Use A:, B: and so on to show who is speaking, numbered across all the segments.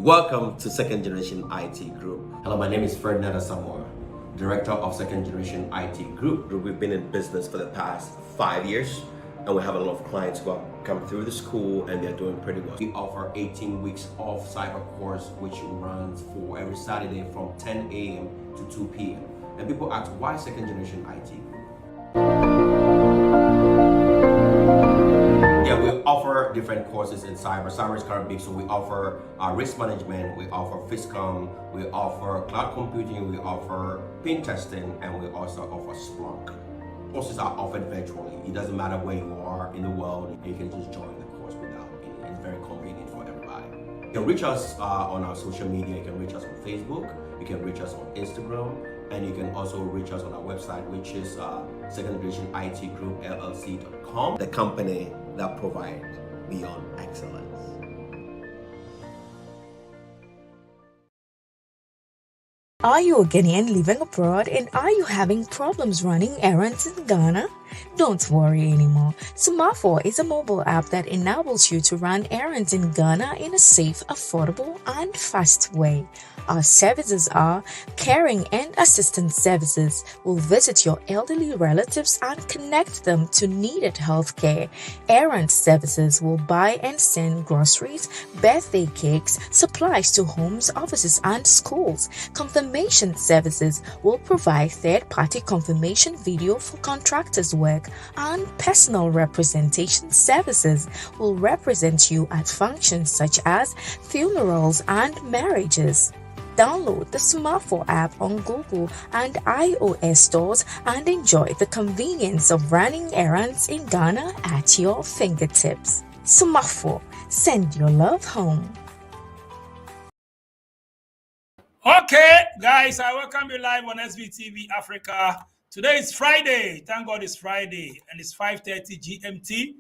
A: Welcome to Second Generation IT Group.
B: Hello, my name is Ferdinand Asamoah, Director of Second Generation IT Group.
A: We've been in business for the past 5 years, and we have a lot of clients who have come through the school and they're doing pretty well.
B: We offer 18 weeks of cyber course, which runs for every Saturday from 10 a.m. to 2 p.m. And people ask, why Second Generation IT Group? Yeah, we offer different courses in cyber. Cyber is kind of big, so we offer risk management, we offer FISCOM, we offer cloud computing, we offer pen testing, and we also offer Splunk. Courses are offered virtually. It doesn't matter where you are in the world, you can just join the course without any. It's very convenient for everybody. You can reach us on our social media. You can reach us on Facebook, you can reach us on Instagram, and you can also reach us on our website, which is Second Generation IT Group LLC.com.
A: The company that provides beyond excellence.
C: Are you a Ghanaian living abroad and are you having problems running errands in Ghana? Don't worry anymore. Smartphone is a mobile app that enables you to run errands in Ghana in a safe, affordable, and fast way. Our services are caring and assistance services. We'll visit your elderly relatives and connect them to needed health care. Errand services will buy and send groceries, birthday cakes, supplies to homes, offices, and schools. Confirmation services will provide third-party confirmation video for contractors' work, and personal representation services will represent you at functions such as funerals and marriages. Download the Smartphone app on Google and iOS stores and enjoy the convenience of running errands in Ghana at your fingertips. Smartphone, send your love home.
D: Okay, guys, I welcome you live on SVTV Africa. Today is Friday. Thank God it's Friday, and it's 5:30 GMT.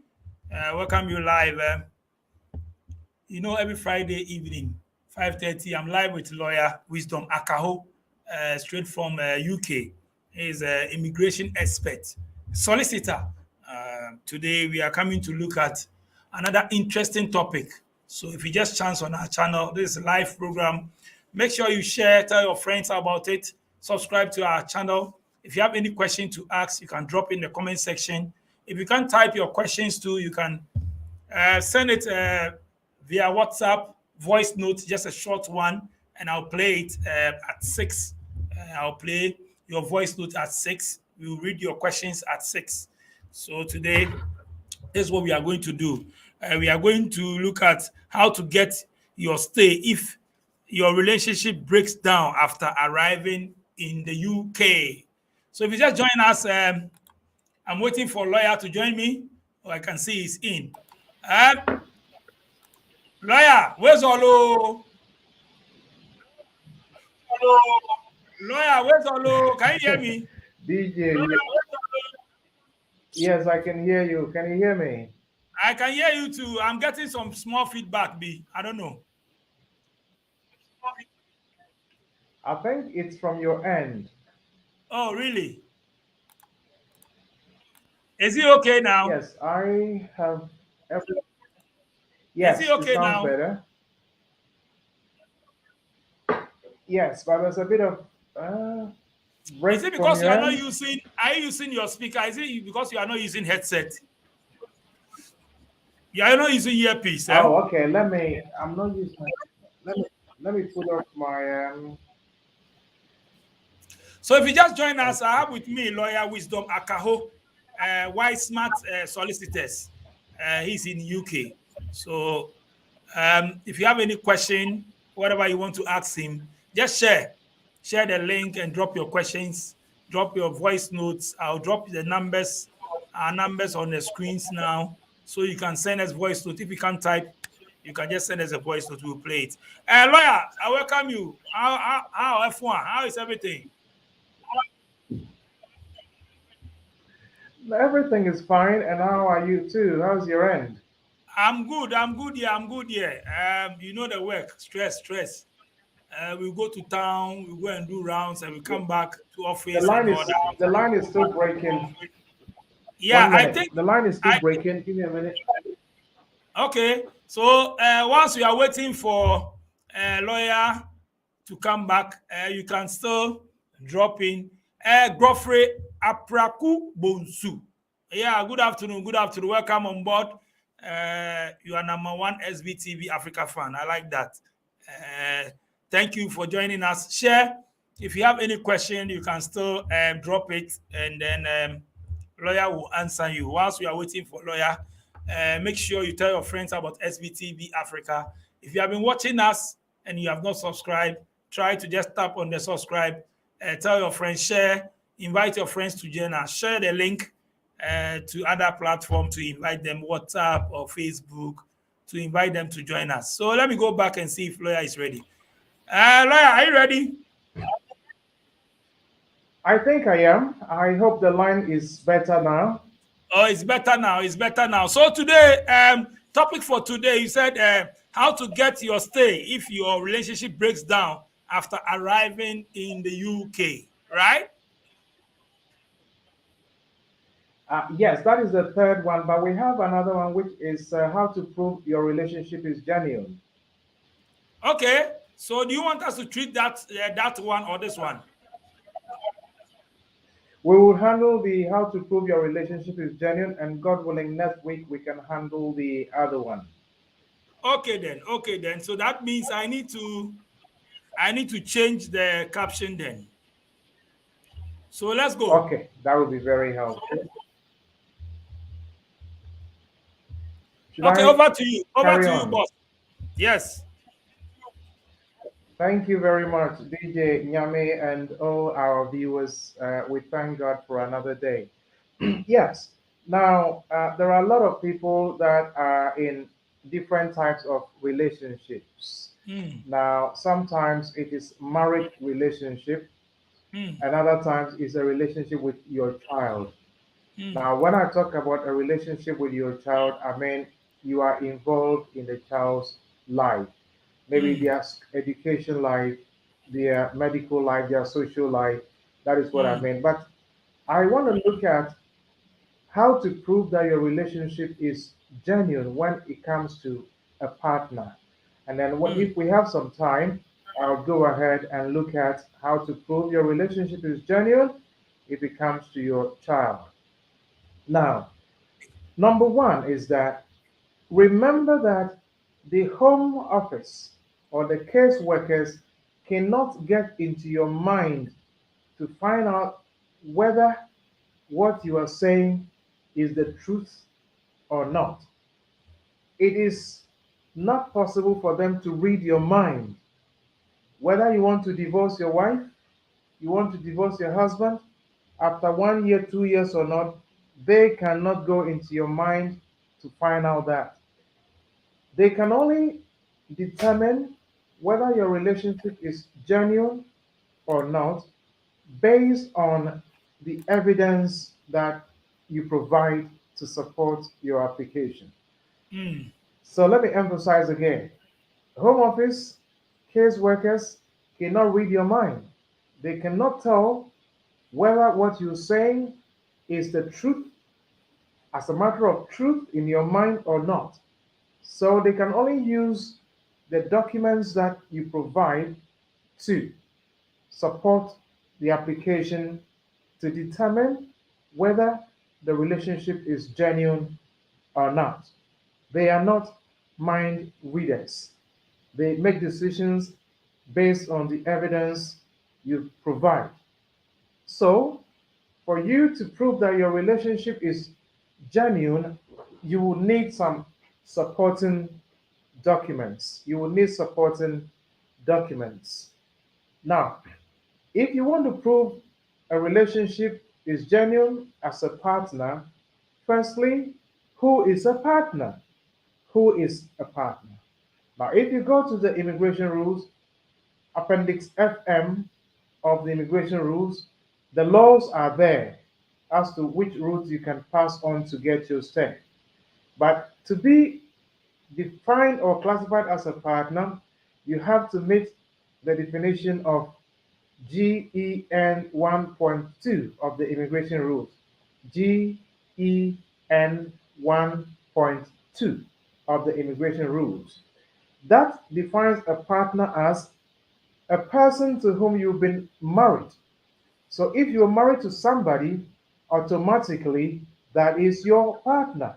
D: Welcome you live. Every Friday evening, 5:30, I'm live with lawyer Wisdom Akaho, straight from UK. He's an immigration expert, solicitor. Today, we are coming to look at another interesting topic. So if you just chance on our channel, this is a live program. Make sure you share, tell your friends about it, subscribe to our channel. If you have any question to ask, you can drop in the comment section. If you can't type your questions too, you can send it via WhatsApp, voice note, just a short one, and I'll play it at 6. I'll play your voice note at 6. We'll read your questions at 6. So today, this is what we are going to do. We are going to look at how to get your stay if your relationship breaks down after arriving in the UK. So if you just join us, I'm waiting for lawyer to join me. Oh, I can see he's in. Lawyer, where's Olo? Hello. Lawyer, where's Olo? Can you hear me?
E: DJ, lawyer, yes, I can hear you. Can you hear me?
D: I can hear you too. I'm getting some small feedback, B. I don't know.
E: I think it's from your end.
D: Oh, really? Is he okay now?
E: Yes, I have every. Yes,
D: is he okay
E: it sounds
D: now?
E: better. Yes, but there's a bit of break.
D: Is it because you
E: your
D: are not
E: end?
D: using? Are you using your speaker? Is it because you are not using headset? You are not using earpiece. Eh?
E: Oh, okay. I'm not using. Let me put up my.
D: So if you just join us, I have with me lawyer Wisdom Akaho, Wise Smart Solicitors. He's in UK. So if you have any question, whatever you want to ask him, just share the link and drop your questions, drop your voice notes. I'll drop the numbers, our numbers on the screens now, so you can send us voice note. If you can't type, you can just send us a voice note. We'll play it. Lawyer, I welcome you. How F1? How is everything?
E: Everything is fine, and how are you too? How's your end?
D: I'm good. Yeah. You know the work, stress. We go to town, we go and do rounds, and we come back to office.
E: The line is still breaking.
D: Yeah, I think
E: the line is still breaking. Give me a minute.
D: Okay, so once we are waiting for lawyer to come back, you can still drop in. Godfrey Apraku Bonsu. Yeah, good afternoon. Good afternoon. Welcome on board. You are number one SBTV Africa fan. I like that. Thank you for joining us. Share. If you have any question, you can still drop it, and then lawyer will answer you. Whilst we are waiting for lawyer, make sure you tell your friends about SBTV Africa. If you have been watching us and you have not subscribed, try to just tap on the subscribe. Tell your friends, share, invite your friends to join us. Share the link to other platforms to invite them, WhatsApp or Facebook, to invite them to join us. So let me go back and see if lawyer is ready. Lawyer, are you ready?
E: I think I am. I hope the line is better now.
D: Oh, it's better now. It's better now. So today, topic for today, you said how to get your stay if your relationship breaks down after arriving in the UK, right?
E: Yes, that is the third one, but we have another one, which is how to prove your relationship is genuine.
D: Okay. So do you want us to treat that one or this one?
E: We will handle the how to prove your relationship is genuine, and God willing, next week we can handle the other one.
D: Okay then. Okay then. So that means I need to change the caption then. So let's go.
E: Okay, that would be very helpful. Should
D: Okay,
E: I
D: over to you. Over
E: carry
D: to you,
E: on?
D: boss. Yes.
E: Thank you very much, DJ Nyame, and all our viewers. We thank God for another day. Yes. Now, there are a lot of people that are in different types of relationships.
D: Mm.
E: Now, sometimes it is marriage relationship,
D: Mm.
E: and other times it's a relationship with your child.
D: Mm.
E: Now, when I talk about a relationship with your child, I mean you are involved in the child's life, maybe
D: Mm.
E: their education life, their medical life, their social life. That is what I
D: Mm.
E: mean. But I want to look at how to prove that your relationship is genuine when it comes to a partner. And then
D: Mm.
E: if we have some time, I'll go ahead and look at how to prove your relationship is genuine if it comes to your child. Now, number one is that remember that the home office or the case workers cannot get into your mind to find out whether what you are saying is the truth or not. It is not possible for them to read your mind. Whether you want to divorce your wife, you want to divorce your husband, after 1 year, 2 years or not, they cannot go into your mind to find out that. They can only determine whether your relationship is genuine or not based on the evidence that you provide to support your application.
D: Mm.
E: So let me emphasize again. Home office case workers cannot read your mind. They cannot tell whether what you're saying is the truth as a matter of truth in your mind or not. So they can only use the documents that you provide to support the application to determine whether the relationship is genuine or not. They are not mind readers. They make decisions based on the evidence you provide. So, for you to prove that your relationship is genuine, you will need some supporting documents. You will need supporting documents. Now, if you want to prove a relationship is genuine as a partner, firstly, who is a partner? Who is a partner? Now, if you go to the immigration rules, Appendix FM of the immigration rules, the laws are there as to which route you can pass on to get your stay. But to be defined or classified as a partner, you have to meet the definition of GEN 1.2 of the immigration rules. GEN 1.2 of the immigration rules. That defines a partner as a person to whom you've been married. So if you're married to somebody, automatically that is your partner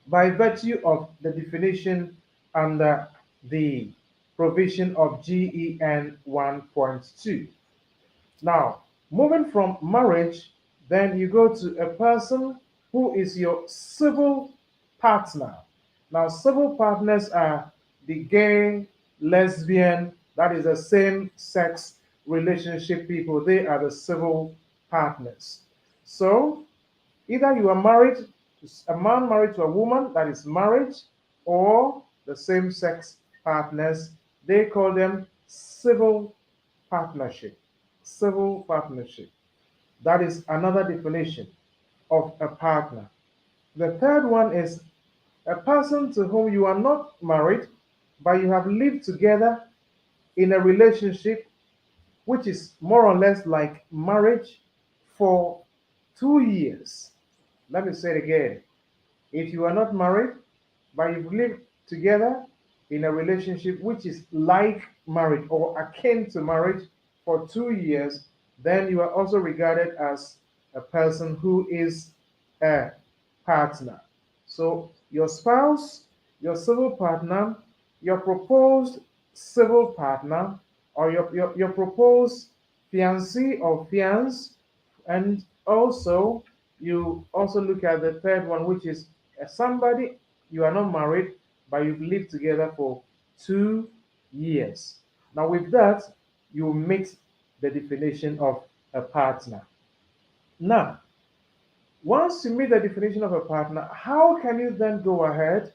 E: by virtue of the definition under the provision of GEN 1.2. Now, moving from marriage, then you go to a person who is your civil partner. Now, civil partners are the gay, lesbian, that is the same sex relationship people. They are the civil partners. So, either you are married, a man married to a woman, that is marriage, or the same sex partners, they call them civil partnership. Civil partnership. That is another definition of a partner. The third one is a person to whom you are not married, but you have lived together in a relationship which is more or less like marriage for 2 years. Let me say it again. If you are not married, but you've lived together in a relationship which is like marriage or akin to marriage for 2 years, then you are also regarded as a person who is a partner. So your spouse, your civil partner, your proposed civil partner, or your proposed fiancé or fiance, and also you also look at the third one, which is somebody you are not married, but you've lived together for 2 years. Now, with that, you meet the definition of a partner. Now, once you meet the definition of a partner, how can you then go ahead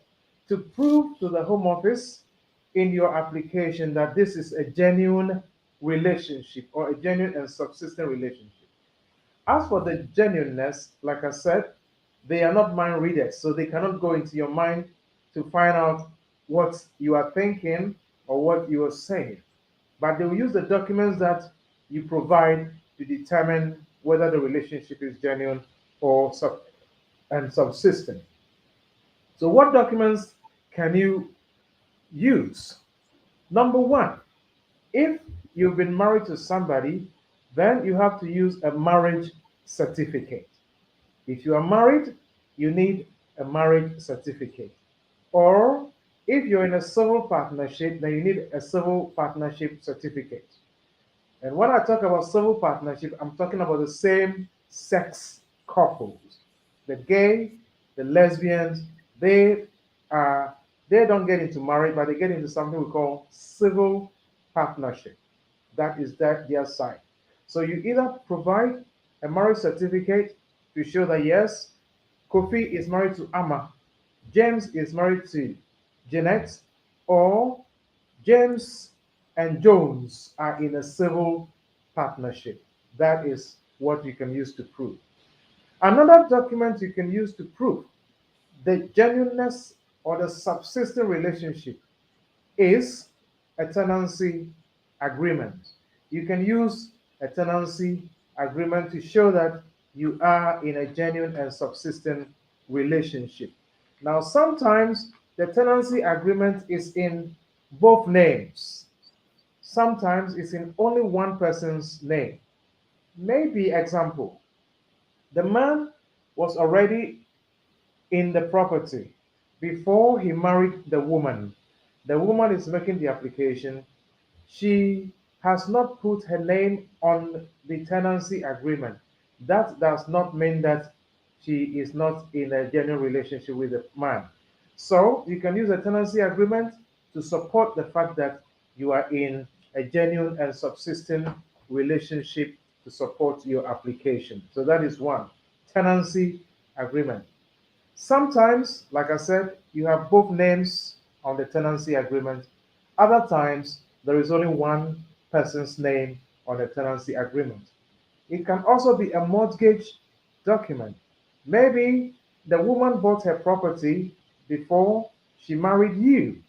E: to prove to the Home Office in your application that this is a genuine relationship or a genuine and subsistent relationship? As for the genuineness, like I said, they are not mind readers, so they cannot go into your mind to find out what you are thinking or what you are saying. But they will use the documents that you provide to determine whether the relationship is genuine or subsistent. So, what documents can you use? Number one, if you've been married to somebody, then you have to use a marriage certificate. If you are married, you need a marriage certificate. Or if you're in a civil partnership, then you need a civil partnership certificate. And when I talk about civil partnership, I'm talking about the same sex couples. The gay, the lesbians, they are they don't get into marriage, but they get into something we call civil partnership. That is their side. So you either provide a marriage certificate to show that yes, Kofi is married to Amma, James is married to Jeanette, or James and Jones are in a civil partnership. That is what you can use to prove. Another document you can use to prove the genuineness or the subsistent relationship is a tenancy agreement. You can use a tenancy agreement to show that you are in a genuine and subsistent relationship. Now, sometimes the tenancy agreement is in both names. Sometimes it's in only one person's name. Maybe, example, the man was already in the property before he married the woman. The woman is making the application. She has not put her name on the tenancy agreement. That does not mean that she is not in a genuine relationship with the man. So you can use a tenancy agreement to support the fact that you are in a genuine and subsistent relationship to support your application. So that is one tenancy agreement. Sometimes, like I said, you have both names on the tenancy agreement. Other times, there is only one person's name on the tenancy agreement. It can also be a mortgage document. Maybe the woman bought her property before she married you.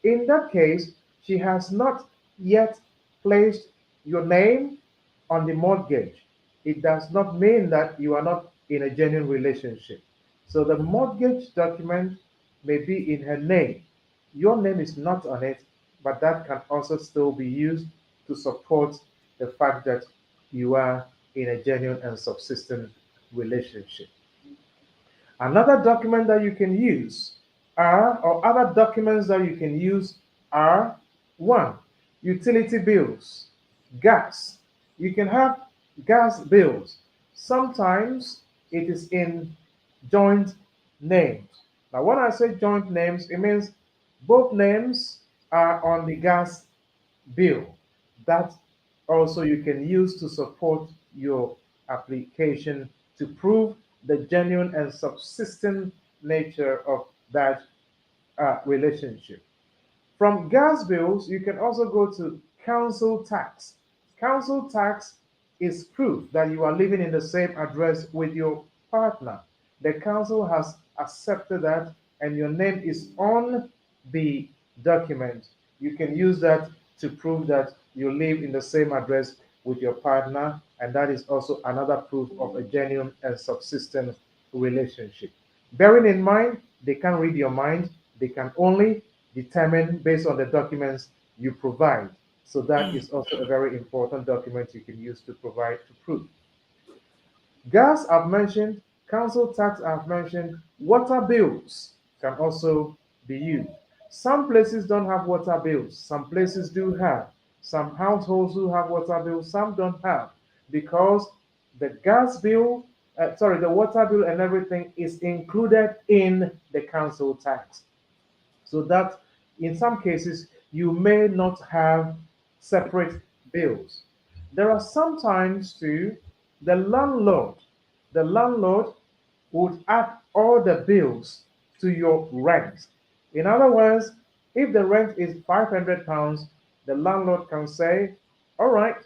E: In that case, she has not yet placed your name on the mortgage. It does not mean that you are not in a genuine relationship. So the mortgage document may be in her name, your name is not on it, but that can also still be used to support the fact that you are in a genuine and subsistent relationship. Another document that you can use or other documents that you can use are one, utility bills, gas. You can have gas bills. Sometimes it is in joint names. Now, when I say joint names, it means both names are on the gas bill. That also you can use to support your application to prove the genuine and subsistent nature of that relationship. From gas bills, you can also go to council tax. Council tax is proof that you are living in the same address with your partner. The council has accepted that, and your name is on the document. You can use that to prove that you live in the same address with your partner, and that is also another proof of a genuine and subsistent relationship. Bearing in mind, they can't read your mind, they can only determine based on the documents you provide. So that is also a very important document you can use to provide to prove. Gas I've mentioned, council tax I've mentioned, water bills can also be used. Some places don't have water bills, some places do have. Some households do have water bills, some don't have, because the gas bill, the water bill and everything is included in the council tax. So that in some cases you may not have separate bills. There are sometimes too the landlord would add all the bills to your rent. In other words, if the rent is £500, the landlord can say, all right,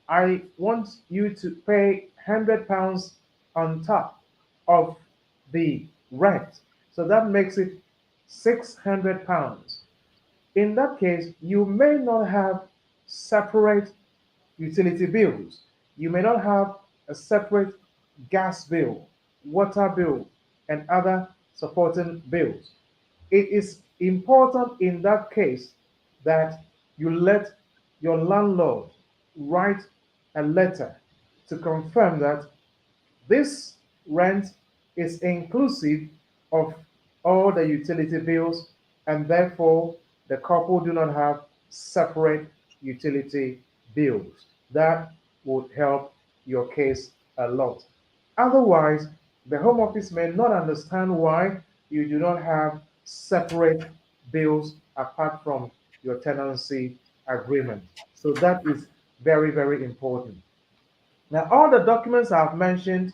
E: I want you to pay £100 on top of the rent. So that makes it £600. In that case, you may not have separate utility bills. You may not have a separate gas bill, water bill, and other supporting bills. It is important in that case that you let your landlord write a letter to confirm that this rent is inclusive of all the utility bills, and therefore the couple do not have separate utility bills. That would help your case a lot. Otherwise, the Home Office may not understand why you do not have separate bills apart from your tenancy agreement. So that is very, very important. Now, all the documents I've mentioned,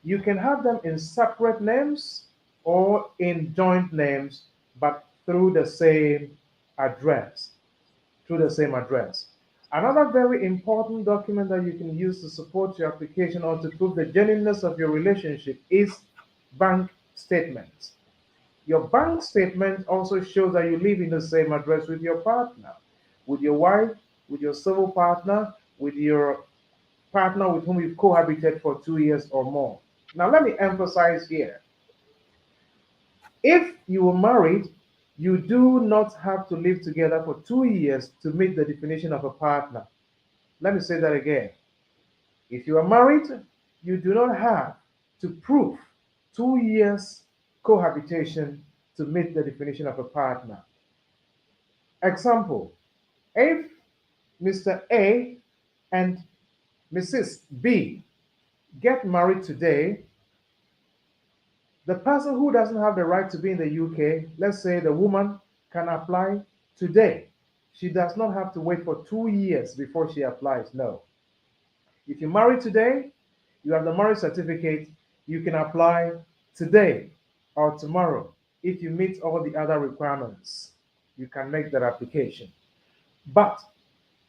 E: you can have them in separate names or in joint names, but through the same address. Through the same address. Another very important document that you can use to support your application or to prove the genuineness of your relationship is bank statements. Your bank statement also shows that you live in the same address with your partner, with your wife, with your civil partner, with your partner with whom you've cohabited for 2 years or more. Now, let me emphasize here, if you were married, you do not have to live together for 2 years to meet the definition of a partner. Let me say that again. If you are married, you do not have to prove 2 years cohabitation to meet the definition of a partner. Example, if Mr. A and Mrs. B get married today, the person who doesn't have the right to be in the UK, let's say the woman, can apply today. She does not have to wait for 2 years before she applies. No. If you marry today, you have the marriage certificate, you can apply today or tomorrow. If you meet all the other requirements, you can make that application. But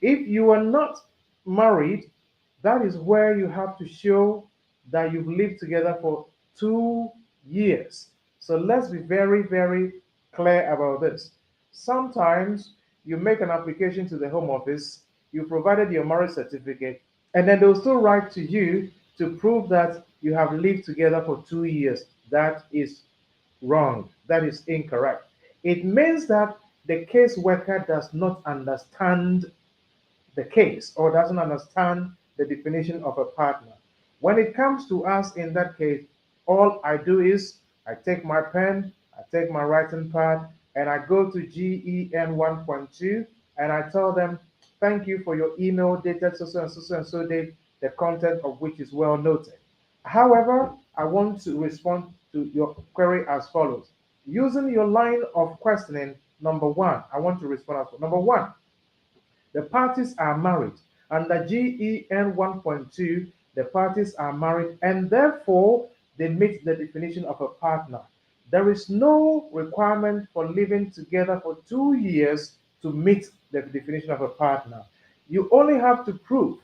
E: if you are not married, that is where you have to show that you've lived together for 2 years. So let's be very, very clear about this. Sometimes you make an application to the Home Office, you provided your marriage certificate, and then they'll still write to you to prove that you have lived together for 2 years. That is wrong. That is incorrect. It means that the caseworker does not understand the case or doesn't understand the definition of a partner. When it comes to us in that case, all I do is I take my pen, I take my writing pad, and I go to GEN 1.2 and I tell them, thank you for your email dated so and so and so date, the content of which is well noted. However, I want to respond to your query as follows. Using your line of questioning, number one, I want to respond as follows. Number one, the parties are married. Under GEN 1.2, the parties are married and therefore they meet the definition of a partner. There is no requirement for living together for 2 years to meet the definition of a partner. You only have to prove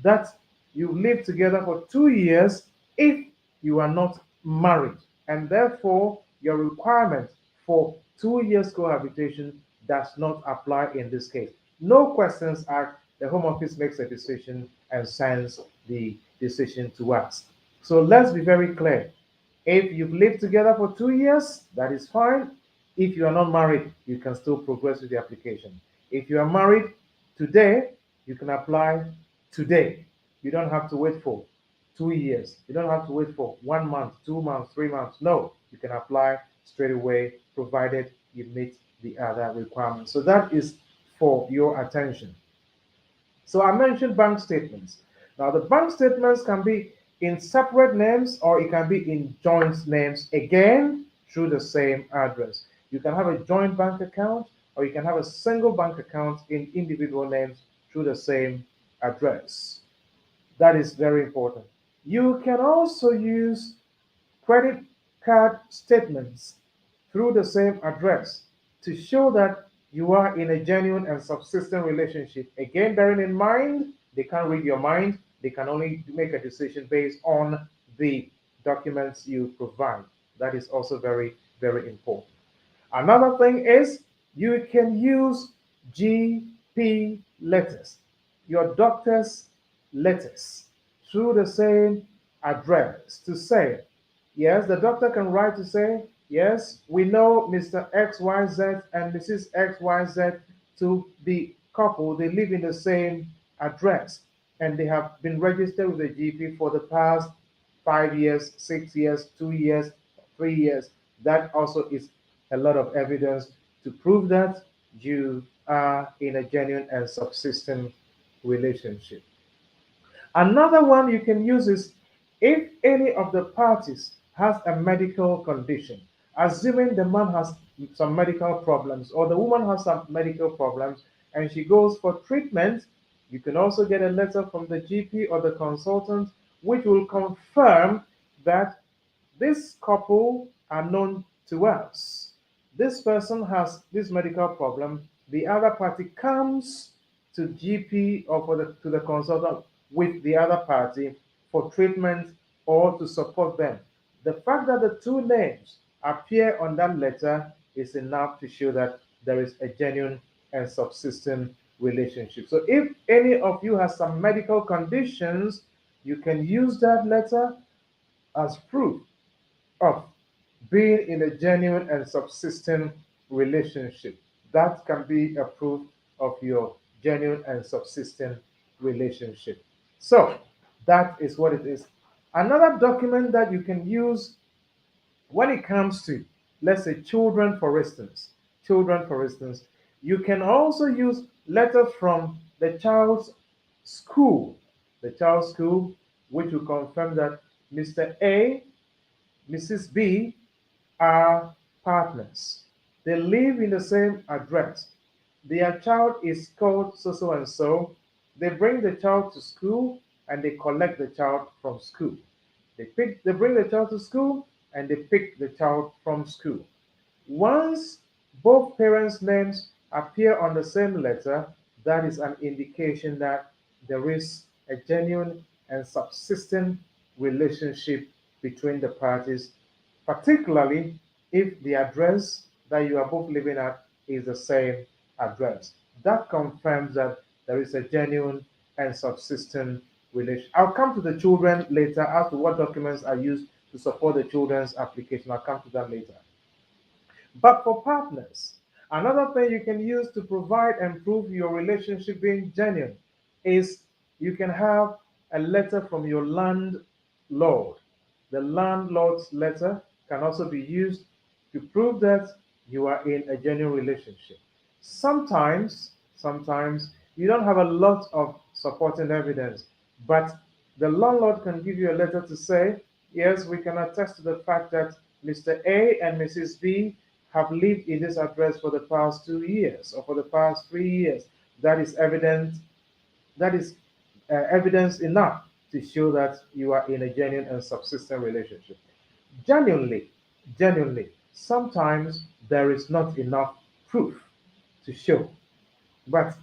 E: that you live together for 2 years if you are not married, and therefore your requirement for 2 years cohabitation does not apply in this case. No questions asked. The Home Office makes a decision and sends the decision to us. So let's be very clear. If you've lived together for 2 years, that is fine. If you are not married, you can still progress with the application. If you are married today, you can apply today. You don't have to wait for 2 years. You don't have to wait for 1 month, 2 months, 3 months. No, you can apply straight away, provided you meet the other requirements. So that is for your attention. So I mentioned bank statements. Now the bank statements can be in separate names or it can be in joint names, again through the same address. You can have a joint bank account or you can have a single bank account in individual names through the same address. That is very important. You can also use credit card statements through the same address to show that you are in a genuine and subsistent relationship. Again, bearing in mind, they can't read your mind. They can only make a decision based on the documents you provide. That is also very, very important. Another thing is you can use GP letters, your doctor's letters, through the same address to say, yes, the doctor can write to say, yes, we know Mr. XYZ and Mrs. XYZ to be couple. They live in the same address and they have been registered with the GP for the past 5 years, 6 years, 2 years, 3 years. That also is a lot of evidence to prove that you are in a genuine and subsistent relationship. Another one you can use is if any of the parties has a medical condition, assuming the man has some medical problems or the woman has some medical problems and she goes for treatment, you can also get a letter from the GP or the consultant which will confirm that this couple are known to us. This person has this medical problem. The other party comes to GP or to the consultant with the other party for treatment or to support them. The fact that the two names appear on that letter is enough to show that there is a genuine and subsistent relationship. So if any of you has some medical conditions, you can use that letter as proof of being in a genuine and subsistent relationship. That can be a proof of your genuine and subsistent relationship. So that is what it is. Another document that you can use when it comes to, let's say, children, for instance, you can also use letters from the child's school, which will confirm that Mr. A, Mrs. B are partners. They live in the same address. Their child is called so and so. They bring the child to school and they collect the child from school. They bring the child to school and they pick the child from school. Once both parents' names appear on the same letter, that is an indication that there is a genuine and subsistent relationship between the parties, particularly if the address that you are both living at is the same address. That confirms that there is a genuine and subsistent relation. I'll come to the children later as to what documents are used to support the children's application. I'll come to that later. But for partners, Another thing you can use to provide and prove your relationship being genuine is you can have a letter from your landlord. The landlord's letter can also be used to prove that you are in a genuine relationship. Sometimes you don't have a lot of supporting evidence, but the landlord can give you a letter to say, yes, we can attest to the fact that Mr. A and Mrs. B have lived in this address for the past 2 years or for the past 3 years. That is evident. That is evidence enough to show that you are in a genuine and subsistent relationship. Genuinely, genuinely, sometimes there is not enough proof to show, but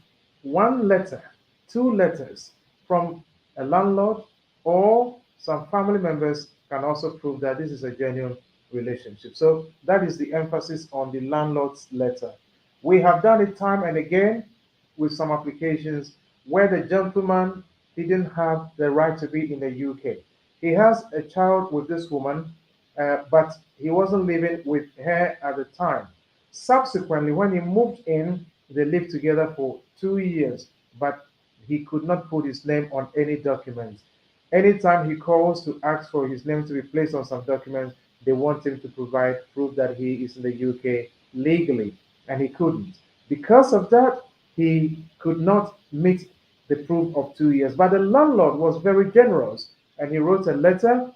E: one letter, two letters from a landlord or some family members can also prove that this is a genuine relationship. So that is the emphasis on the landlord's letter. We have done it time and again with some applications where the gentleman didn't have the right to be in the UK. He has a child with this woman, but he wasn't living with her at the time. Subsequently, when he moved in, they lived together for 2 years, but he could not put his name on any documents. Anytime he calls to ask for his name to be placed on some documents, they want him to provide proof that he is in the UK legally, and he couldn't. Because of that, he could not meet the proof of 2 years. But the landlord was very generous, and he wrote a letter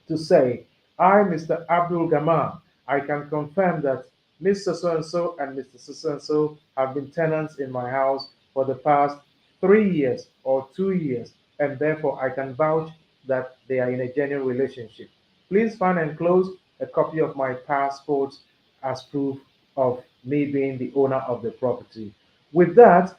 E: to say, I, Mr. Abdul Gamal, I can confirm that Mr. So and so and Mr. So and so have been tenants in my house for the past 3 years or 2 years, and therefore I can vouch that they are in a genuine relationship. Please find and close a copy of my passport as proof of me being the owner of the property. With that,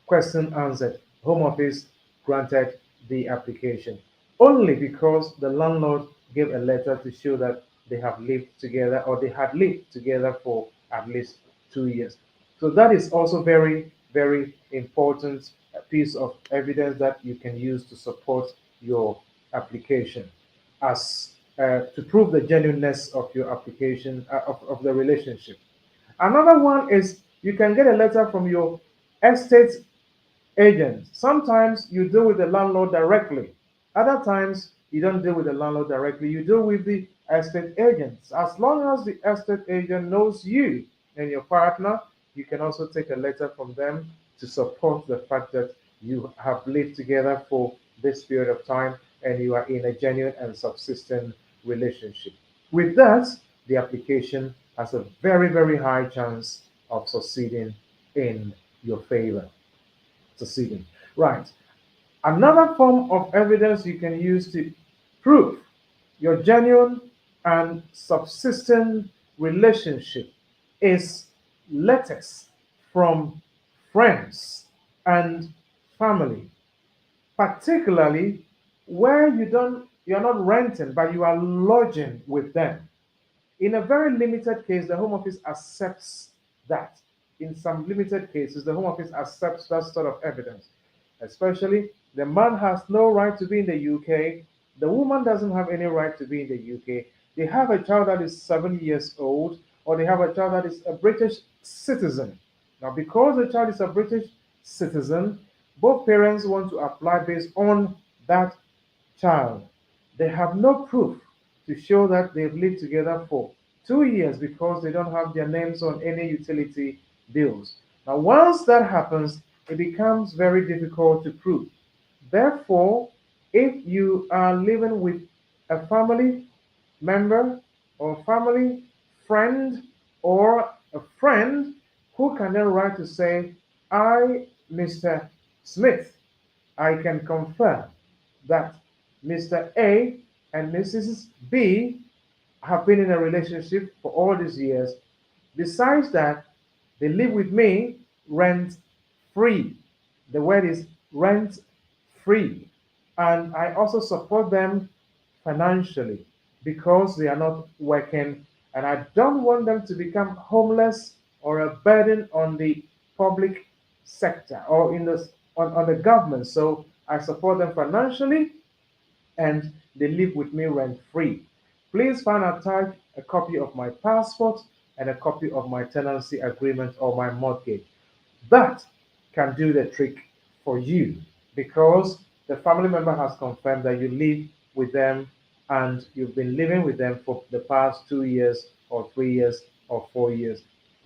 E: question answered. Home Office granted the application only because the landlord gave a letter to show that they have lived together or they had lived together for at least 2 years. So that is also very, very important piece of evidence that you can use to support your application as to prove the genuineness of your application of the relationship. Another one is you can get a letter from your estate agent. Sometimes you deal with the landlord directly. Other times you don't deal with the landlord directly. You deal with the estate agents. As long as the estate agent knows you and your partner, you can also take a letter from them to support the fact that you have lived together for this period of time and you are in a genuine and subsistent relationship. With that, the application has a very, very high chance of succeeding in your favor. Succeeding. Right. Another form of evidence you can use to prove your genuine and subsistent relationship is letters from friends and family, particularly where you're not renting but you are lodging with them. In a very limited case, the Home Office accepts that. In some limited cases, the Home Office accepts that sort of evidence. Especially, the man has no right to be in the UK, the woman doesn't have any right to be in the UK. They have a child that is 7 years old, or they have a child that is a British citizen. Now, because the child is a British citizen, both parents want to apply based on that child. They have no proof to show that they've lived together for 2 years because they don't have their names on any utility bills. Now, once that happens, it becomes very difficult to prove. Therefore, if you are living with a family member or family friend or a friend who can then write to say, I, Mr. Smith, I can confirm that Mr. A and Mrs. B have been in a relationship for all these years. Besides that, they live with me rent free. The word is rent free. And I also support them financially because they are not working. And I don't want them to become homeless or a burden on the public sector or on the government. So I support them financially and they live with me rent free. Please find attached a copy of my passport and a copy of my tenancy agreement or my mortgage. That can do the trick for you because the family member has confirmed that you live with them and you've been living with them for the past 2 years or 3 years or 4 years.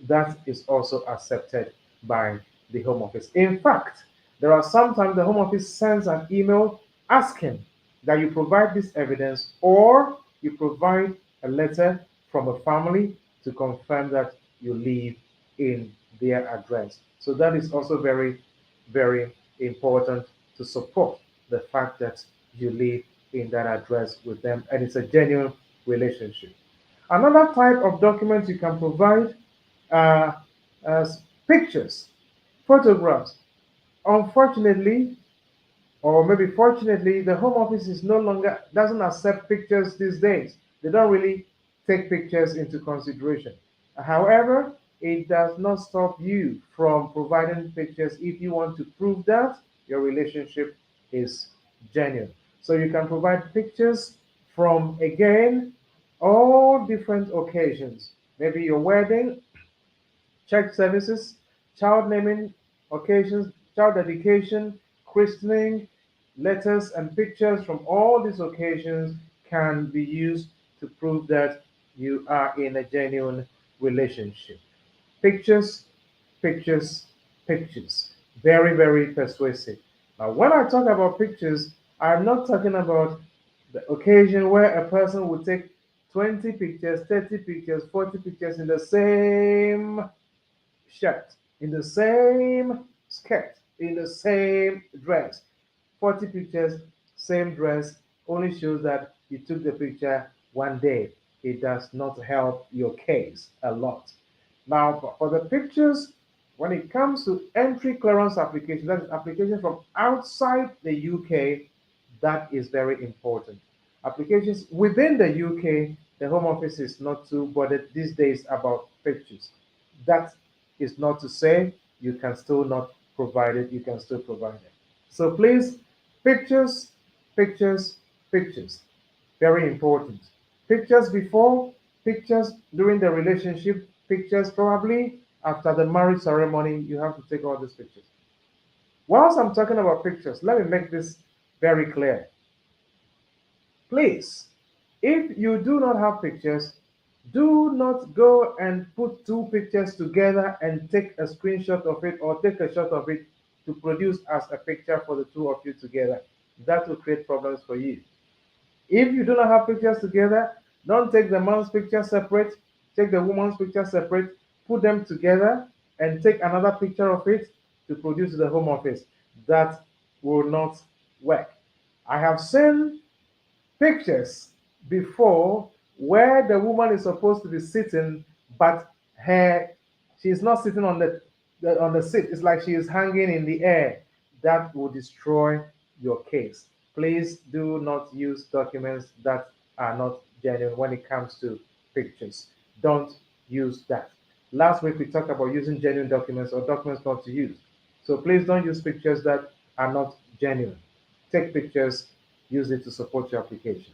E: That is also accepted by the Home Office. In fact, there are sometimes the Home Office sends an email asking that you provide this evidence or you provide a letter from a family to confirm that you live in their address. So that is also very, very important to support the fact that you live in that address with them and it's a genuine relationship. Another type of document you can provide as pictures, photographs. Unfortunately, or maybe fortunately, the Home Office is no longer doesn't accept pictures these days. They don't really take pictures into consideration. However, it does not stop you from providing pictures if you want to prove that your relationship is genuine. So you can provide pictures from again all different occasions. Maybe your wedding, church services, child naming occasions, child dedication, christening, letters, and pictures from all these occasions can be used to prove that you are in a genuine relationship. Pictures, pictures, pictures. Very, very persuasive. Now, when I talk about pictures, I'm not talking about the occasion where a person would take 20 pictures, 30 pictures, 40 pictures in the same shirt, in the same skirt, in the same dress. 40 pictures, same dress, only shows that you took the picture one day. It does not help your case a lot. Now, for the pictures, when it comes to entry clearance application, that is application from outside the UK, that is very important. Applications within the UK, the Home Office is not too bothered these days about pictures. That is not to say you can still not provide it, you can still provide it. So please, pictures, pictures, pictures. Very important. Pictures before, pictures during the relationship, pictures probably after the marriage ceremony. You have to take all these pictures. Whilst I'm talking about pictures, let me make this very clear. Please, if you do not have pictures, do not go and put two pictures together and take a screenshot of it or take a shot of it to produce as a picture for the two of you together. That will create problems for you. If you do not have pictures together, don't take the man's picture separate, take the woman's picture separate, put them together, and take another picture of it to produce to the Home Office. That will not work. I have seen pictures before where the woman is supposed to be sitting, but her she's not sitting on the seat. It's like she is hanging in the air. That will destroy your case. Please do not use documents that are not genuine when it comes to pictures. Don't use that. Last week we talked about using genuine documents or documents not to use. So please don't use pictures that are not genuine. Take pictures, use it to support your application.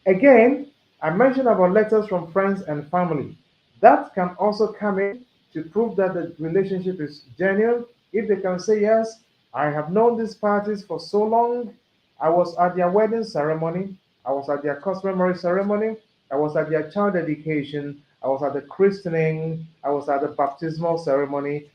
E: Again, I mentioned about letters from friends and family. That can also come in to prove that the relationship is genuine. If they can say, yes, I have known these parties for so long. I was at their wedding ceremony. I was at their customary ceremony. I was at their child dedication. I was at the christening. I was at the baptismal ceremony.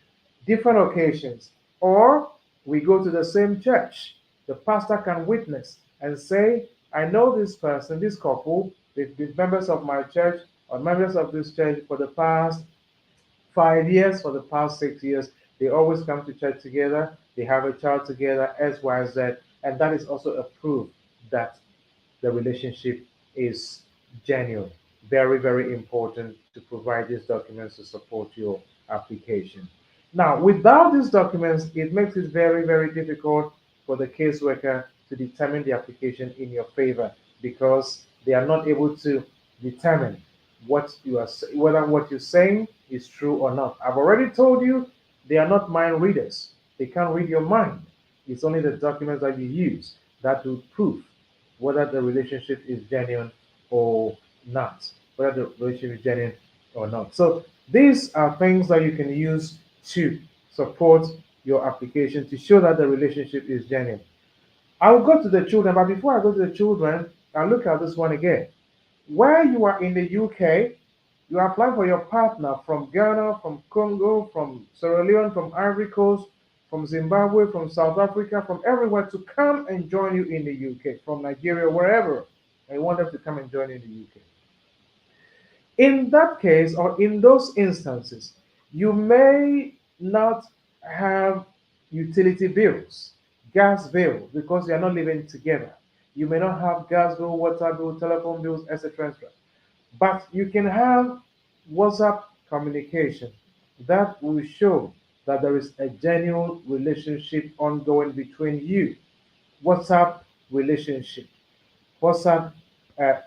E: Different occasions. Or we go to the same church. The pastor can witness and say, I know this person, this couple, they've been members of my church or members of this church for the past 5 years, for the past 6 years. They always come to church together. They have a child together, X, Y, Z. And that is also a proof that the relationship is genuine. Very, very important to provide these documents to support your application. Now, without these documents, it makes it very, very difficult for the caseworker to determine the application in your favor because they are not able to determine what you are whether what you're saying is true or not. I've already told you they are not mind readers. They can't read your mind. It's only the documents that you use that will prove whether the relationship is genuine or not, whether the relationship is genuine or not. So these are things that you can use to support your application to show that the relationship is genuine. I'll go to the children, but before I go to the children, I'll look at this one again. Where you are in the UK, you apply for your partner from Ghana, from Congo, from Sierra Leone, from Ivory Coast, from Zimbabwe, from South Africa, from everywhere to come and join you in the UK, from Nigeria, wherever. I want them to come and join in the UK. In that case, or in those instances, you may not have utility bills, gas bills, because you are not living together. You may not have gas bill, water bill, telephone bills, etc. etc. But you can have WhatsApp communication that will show that there is a genuine relationship ongoing between you. WhatsApp relationship, WhatsApp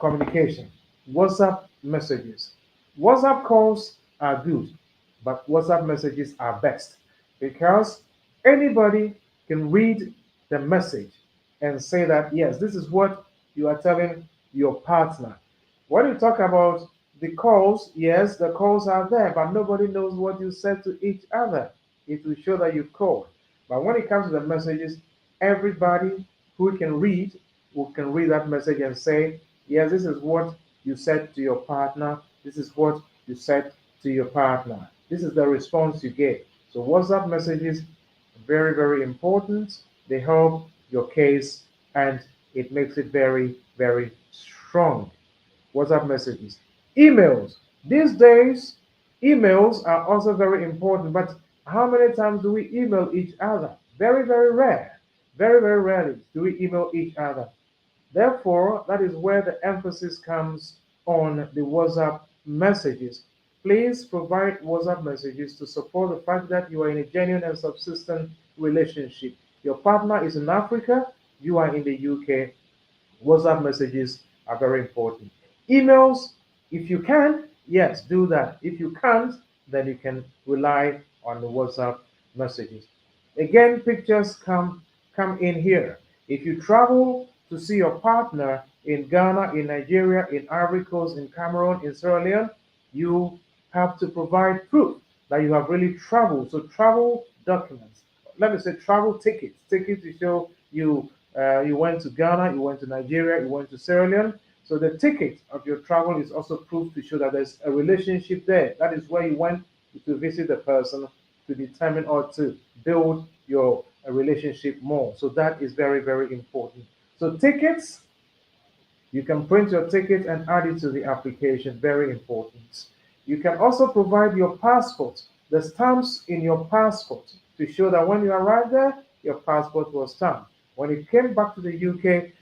E: communication, WhatsApp messages. WhatsApp calls are good, but WhatsApp messages are best because anybody can read the message and say that, yes, this is what you are telling your partner. When you talk about the calls, yes, the calls are there, but nobody knows what you said to each other. It will show that you called. But when it comes to the messages, everybody who can read that message and say, yes, this is what you said to your partner. This is what you said to your partner. This is the response you get. So WhatsApp messages, very, very important. They help your case and it makes it very, very strong. WhatsApp messages. Emails. These days, emails are also very important, but how many times do we email each other? Very, very rare. Very, very rarely do we email each other. Therefore, that is where the emphasis comes on the WhatsApp messages. Please provide WhatsApp messages to support the fact that you are in a genuine and subsistent relationship. Your partner is in Africa, you are in the UK. WhatsApp messages are very important. Emails, if you can, yes, do that. If you can't, then you can rely on the WhatsApp messages. Again, pictures come in here. If you travel to see your partner in Ghana, in Nigeria, in Ivory Coast, in Cameroon, in Sierra Leone, you have to provide proof that you have really traveled. So travel documents. Let me say travel tickets. Tickets to show you went to Ghana, you went to Nigeria, you went to Sierra Leone. So the ticket of your travel is also proof to show that there's a relationship there. That is where you went to visit the person to determine or to build your relationship more. So that is very, very important. So tickets, you can print your ticket and add it to the application. Very important. You can also provide your passport, the stamps in your passport to show that when you arrived there, your passport was stamped. When you came back to the UK,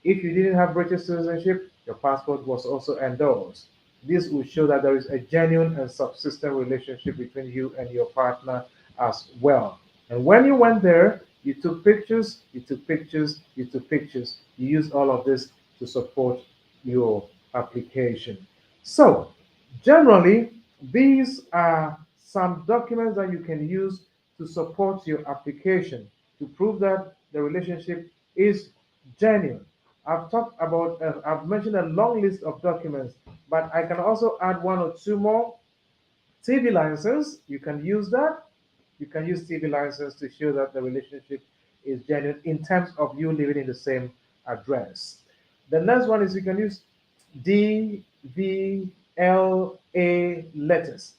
E: if you didn't have British citizenship, your passport was also endorsed. This will show that there is a genuine and subsistent relationship between you and your partner as well. And when you went there, you took pictures, you took pictures, you took pictures. You use all of this to support your application. So, generally, these are some documents that you can use to support your application to prove that the relationship is genuine. I've mentioned a long list of documents, but I can also add one or two more. TV license, you can use that. You can use TV license to show that the relationship is genuine in terms of you living in the same address. The next one is you can use DVLA letters.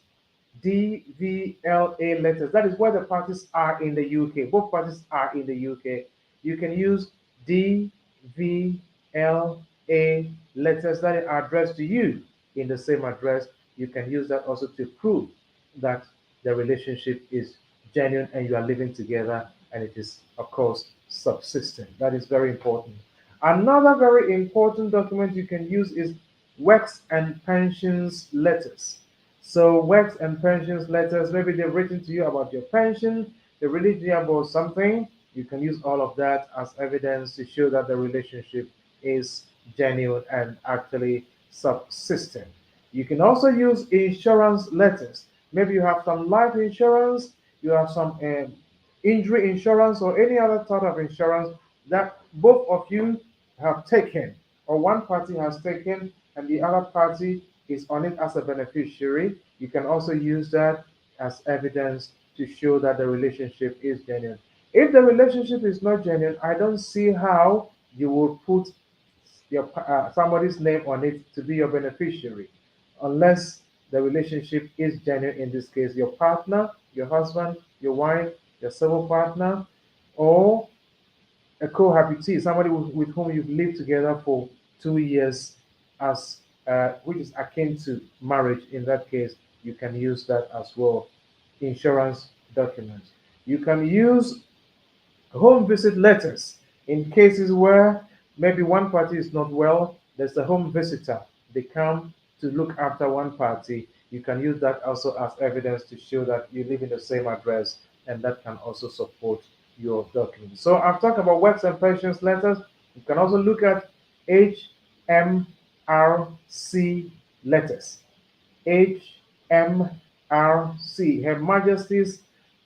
E: DVLA letters. That is where the parties are in the UK. Both parties are in the UK. You can use DVLA letters that are addressed to you in the same address. You can use that also to prove that the relationship is genuine and you are living together and it is, of course, subsistent. That is very important. Another very important document you can use is works and pensions letters. So works and pensions letters, maybe they've written to you about your pension, they've written to you about something. You can use all of that as evidence to show that the relationship is genuine and actually subsistent. You can also use insurance letters. Maybe you have some life insurance, you have some injury insurance, or any other type of insurance that both of you have taken, or one party has taken and the other party is on it as a beneficiary, you can also use that as evidence to show that the relationship is genuine. If the relationship is not genuine, I don't see how you will put somebody's name on it to be your beneficiary, unless the relationship is genuine. In this case, your partner, your husband, your wife, your civil partner, or a cohabitee, somebody with whom you've lived together for 2 years, as which is akin to marriage. In that case, you can use that as well. Insurance documents. You can use home visit letters in cases where maybe one party is not well. There's a home visitor. They come to look after one party. You can use that also as evidence to show that you live in the same address, and that can also support your document. So I've talked about works and pensions letters. You can also look at HMRC letters. HMRC, Her Majesty's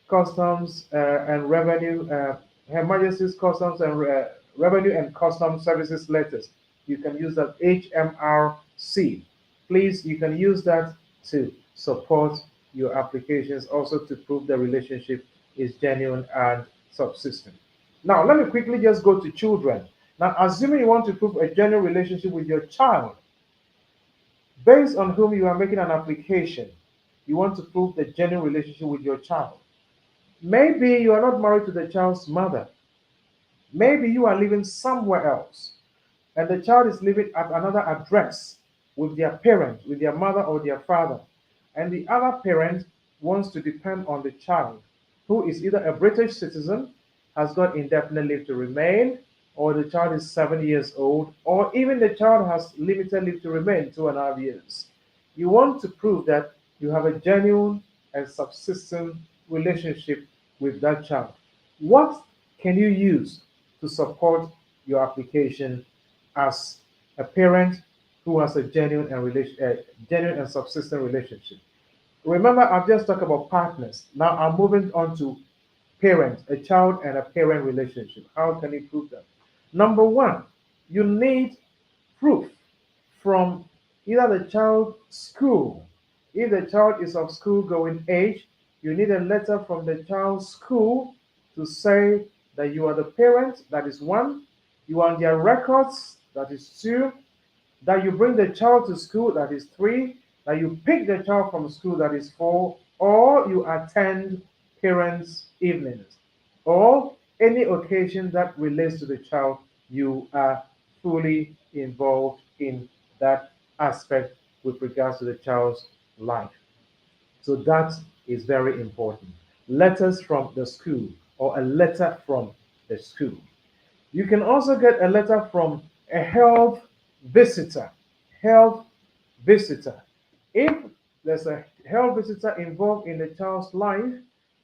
E: Customs and Revenue, Her Majesty's Customs and Revenue and Customs Services letters. You can use that HMRC. Please, you can use that to support your applications, also to prove the relationship is genuine and subsistent. Now, let me quickly just go to children. Now, assuming you want to prove a genuine relationship with your child, based on whom you are making an application, you want to prove the genuine relationship with your child. Maybe you are not married to the child's mother. Maybe you are living somewhere else, and the child is living at another address with their parent, with their mother or their father, and the other parent wants to depend on the child, who is either a British citizen, has got indefinite leave to remain, or the child is 7 years old, or even the child has limited leave to remain, 2.5 years. You want to prove that you have a genuine and subsistent relationship with that child. What can you use to support your application as a parent who has a genuine and subsistent relationship? Remember, I've just talked about partners. Now I'm moving on to parent, a child and a parent relationship. How can you prove that? Number one, you need proof from either the child's school. If the child is of school going age, you need a letter from the child's school to say that you are the parent, that is one. You are on their records, that is two. That you bring the child to school, that is three. That you pick the child from school, that is four. Or you attend parents' evenings, or any occasion that relates to the child, you are fully involved in that aspect with regards to the child's life. So that is very important. Letters from the school, or a letter from the school. You can also get a letter from a health visitor. Health visitor. If there's a health visitor involved in the child's life,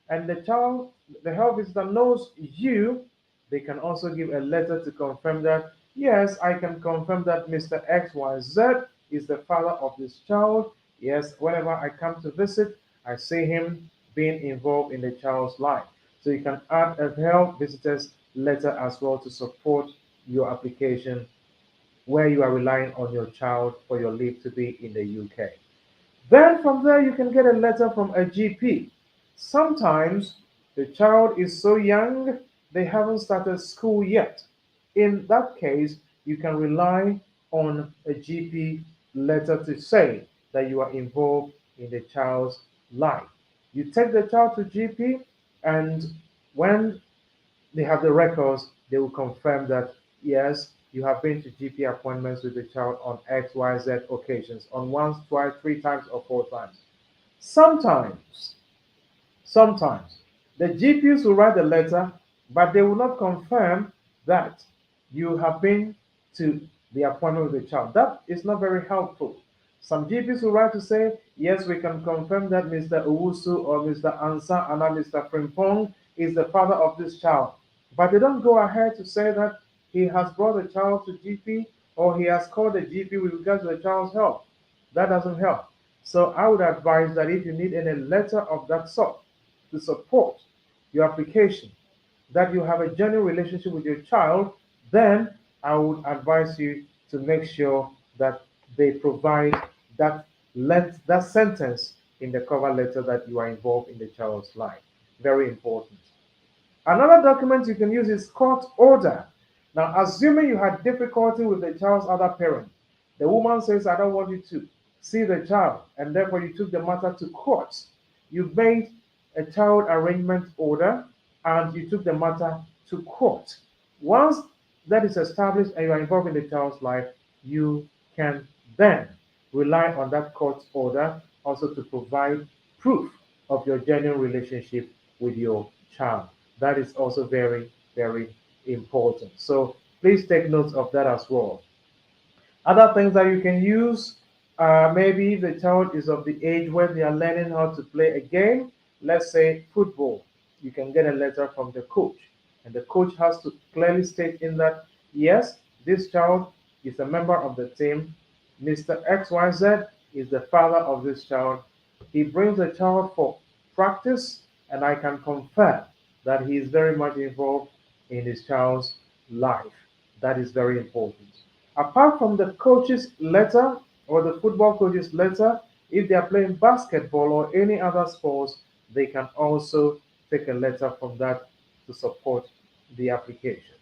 E: and the health visitor knows you, they can also give a letter to confirm that, yes, I can confirm that Mr. XYZ is the father of this child. Yes, whenever I come to visit, I see him being involved in the child's life. So you can add a health visitor's letter as well to support your application, where you are relying on your child for your leave to be in the UK. Then from there, you can get a letter from a GP. Sometimes the child is so young, they haven't started school yet. In that case, you can rely on a GP letter to say that you are involved in the child's life. You take the child to GP, and when they have the records, they will confirm that, yes, you have been to GP appointments with the child on XYZ occasions, on once, twice, 3 times, or 4 times. Sometimes the GPs will write a letter, but they will not confirm that you have been to the appointment with the child. That is not very helpful. Some GPs will write to say, yes, we can confirm that Mr. Owusu or Mr. Ansa and Mr. Frimpong is the father of this child. But they don't go ahead to say that he has brought the child to GP, or he has called the GP with regards to the child's health. That doesn't help. So I would advise that if you need any letter of that sort to support your application, that you have a genuine relationship with your child, then I would advise you to make sure that they provide that let that sentence in the cover letter that you are involved in the child's life. Very important. Another document you can use is court order. Now, assuming you had difficulty with the child's other parent, the woman says, I don't want you to see the child, and therefore you took the matter to court. You made a child arrangement order and you took the matter to court. Once that is established and you are involved in the child's life, you can then rely on that court order also to provide proof of your genuine relationship with your child. That is also very, very important. So please take note of that as well. Other things that you can use, maybe the child is of the age where they are learning how to play a game, let's say football. You can get a letter from the coach, and the coach has to clearly state in that, yes, this child is a member of the team. Mr. XYZ is the father of this child. He brings the child for practice, and I can confirm that he is very much involved in his child's life. That is very important. Apart from the coach's letter or the football coach's letter, if they are playing basketball or any other sports, they can also take a letter from that to support the application.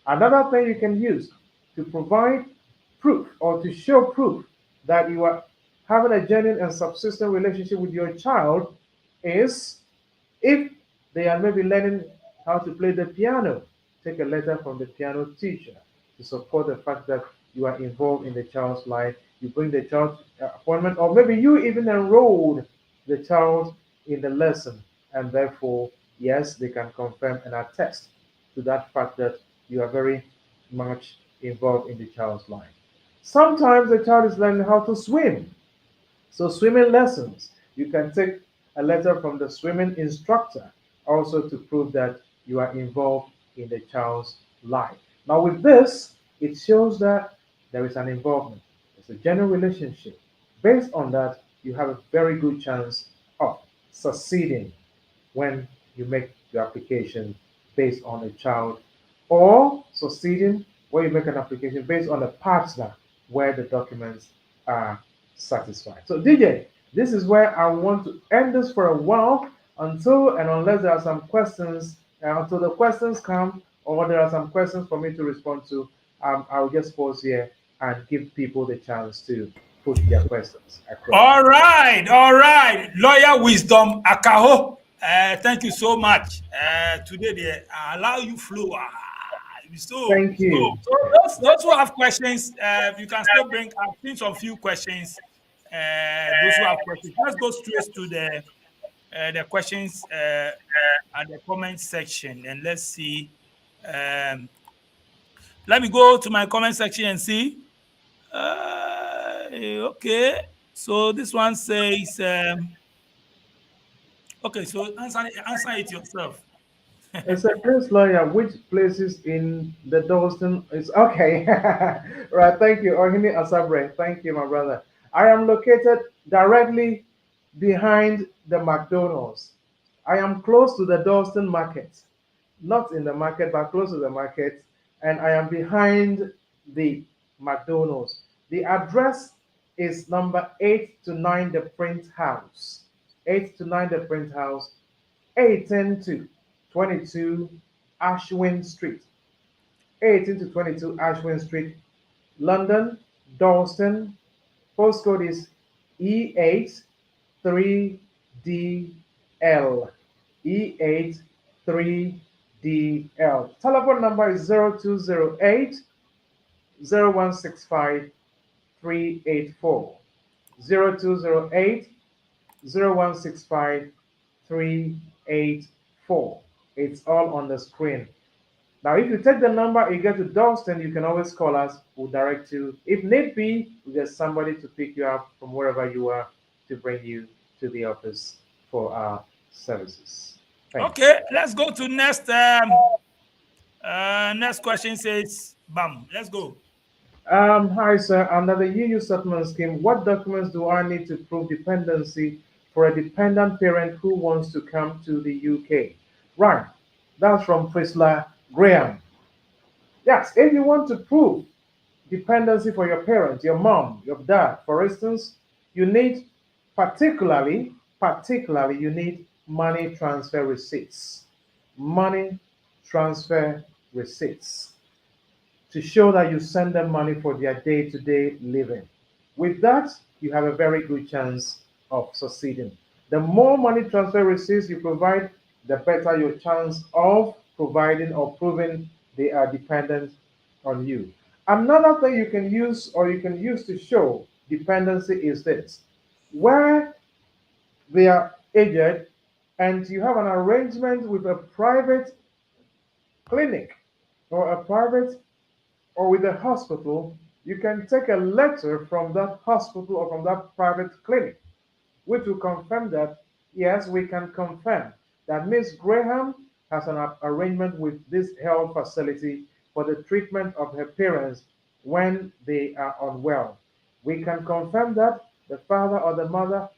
E: Another thing you can use to provide proof or to show proof that you are having a genuine and subsistent relationship with your child is if they are maybe learning how to play the piano, take a letter from the piano teacher to support the fact that you are involved in the child's life. You bring the child appointment, or maybe you even enrolled the child in the lesson, and therefore, yes, they can confirm and attest to that fact that you are very much involved in the child's life. Sometimes the child is learning how to swim. So, swimming lessons, you can take a letter from the swimming instructor also to prove that you are involved in the child's life. Now, with this, it shows that there is an involvement, it's a genuine relationship. Based on that, you have a very good chance of succeeding when you make your application based on a child, or succeeding when you make an application based on a partner where the documents are satisfied. So, DJ, this is where I want to end this for a while until and unless there are some questions, until the questions come or there are some questions for me to respond to, I'll just pause here and give people the chance to put their questions across.
D: All right. Lawyer Wisdom Akaho. Thank you so much. Today they allow you flow.
E: Thank you.
D: So those who have questions, you can still bring. I've seen some few questions. Those who have questions, let's go straight to the questions at the comment section, and let's see. Let me go to my comment section and see. Okay, so this one says, okay, so answer it yourself.
E: It's a Prince lawyer. Which places in the Dalston is okay? Right. Thank you, Ohini Asabre. Thank you, my brother. I am located directly behind the McDonald's. I am close to the Dalston market, not in the market, but close to the market, and I am behind the McDonald's. The address is number 8 to 9, the Print House. 8 to 9, the Print House. 18 to 22 Ashwin Street. 18 to 22 Ashwin Street, London, Dalston. Postcode is E8 3DL. E8 3DL. Telephone number is 0208 0165 384. 0208 0165 384. It's all on the screen. Now, if you take the number, you get to Dalston, you can always call us. We'll direct you. If need be, we'll get somebody to pick you up from wherever you are to bring you to the office for our services.
D: Okay, let's go to next. Next question says, bam, let's go.
E: Hi, sir. Under the EU settlement scheme, what documents do I need to prove dependency for a dependent parent who wants to come to the UK? Right. That's from Priscilla Graham. Yes, if you want to prove dependency for your parents, your mom, your dad, for instance, You need, particularly, you need money transfer receipts. Money transfer receipts to show that you send them money for their day-to-day living. With that, you have a very good chance of succeeding. The more money transfer receipts you provide, the better your chance of providing or proving they are dependent on you. Another thing you can use to show dependency is this. Where they are aged and you have an arrangement with a private clinic or a private or with a hospital, you can take a letter from that hospital or from that private clinic, which will confirm that, yes, we can confirm that Miss Graham has an arrangement with this health facility for the treatment of her parents when they are unwell. We can confirm that the father or the mother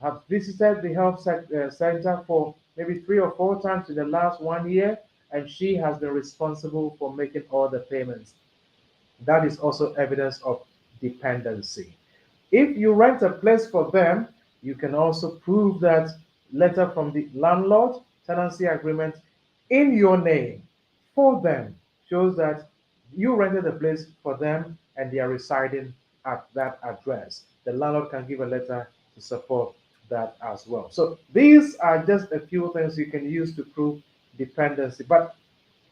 E: have visited the health center for maybe 3 or 4 times in the last 1 year, and she has been responsible for making all the payments. That is also evidence of dependency. If you rent a place for them, you can also prove that letter from the landlord, tenancy agreement in your name for them shows that you rented a place for them and they are residing at that address. The landlord can give a letter to support that as well. So these are just a few things you can use to prove dependency, but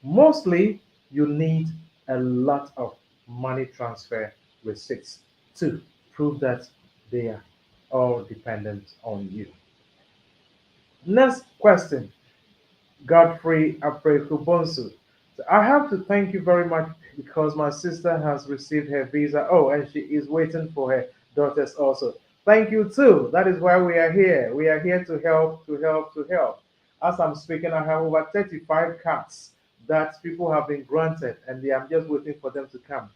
E: mostly you need a lot of money transfer receipts to prove that they are all dependent on you. Next question, Godfrey Aprekubonsu. I have to thank you very much because my sister has received her visa. Oh, and she is waiting for her daughters also. Thank you too. That is why we are here. We are here to help, to help, to help. As I'm speaking, I have over 35 cards that people have been granted, and I'm just waiting for them to come.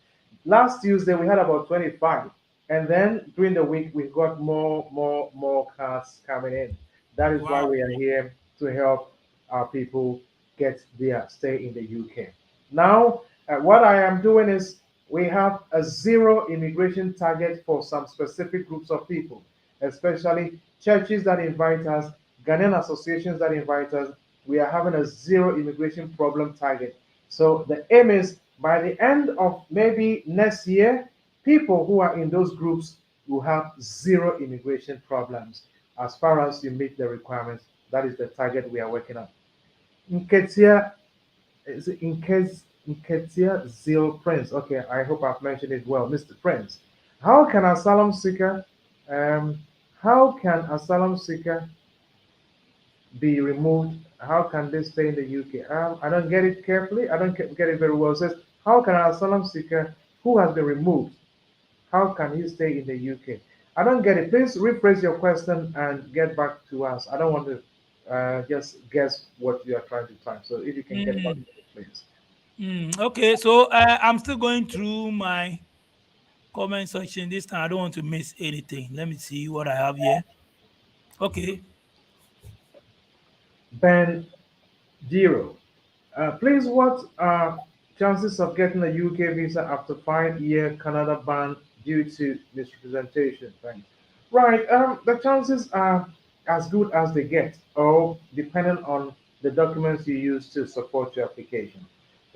E: Last Tuesday we had about 25, and then during the week we got more cards coming in. That is why
D: Wow.
E: we are here to help our people get their stay in the UK. Now, what I am doing is we have a zero immigration target for some specific groups of people, especially churches that invite us, Ghanaian associations that invite us. We are having a zero immigration problem target. So the aim is by the end of maybe next year, people who are in those groups will have zero immigration problems as far as you meet the requirements. That is the target we are working on. Nketia, is it Nketia Zil Prince? Okay, I hope I've mentioned it well, Mr. Prince. How can asylum seeker, um, how can asylum seeker be removed? How can they stay in the UK? I don't get it carefully. I don't get it very well. It says, how can an asylum seeker who has been removed, how can he stay in the UK? I don't get it. Please rephrase your question and get back to us. I don't want to just guess what you are trying to type. So if you can get back to
D: Mm,
E: me, please.
D: okay, so I'm still going through my comment section this time. I don't want to miss anything. Let me see what I have here. Okay.
E: Ben Giro. Please, what are chances of getting a UK visa after 5 year Canada ban due to misrepresentation? Thanks. Right. The chances are as good as they get, or depending on the documents you use to support your application.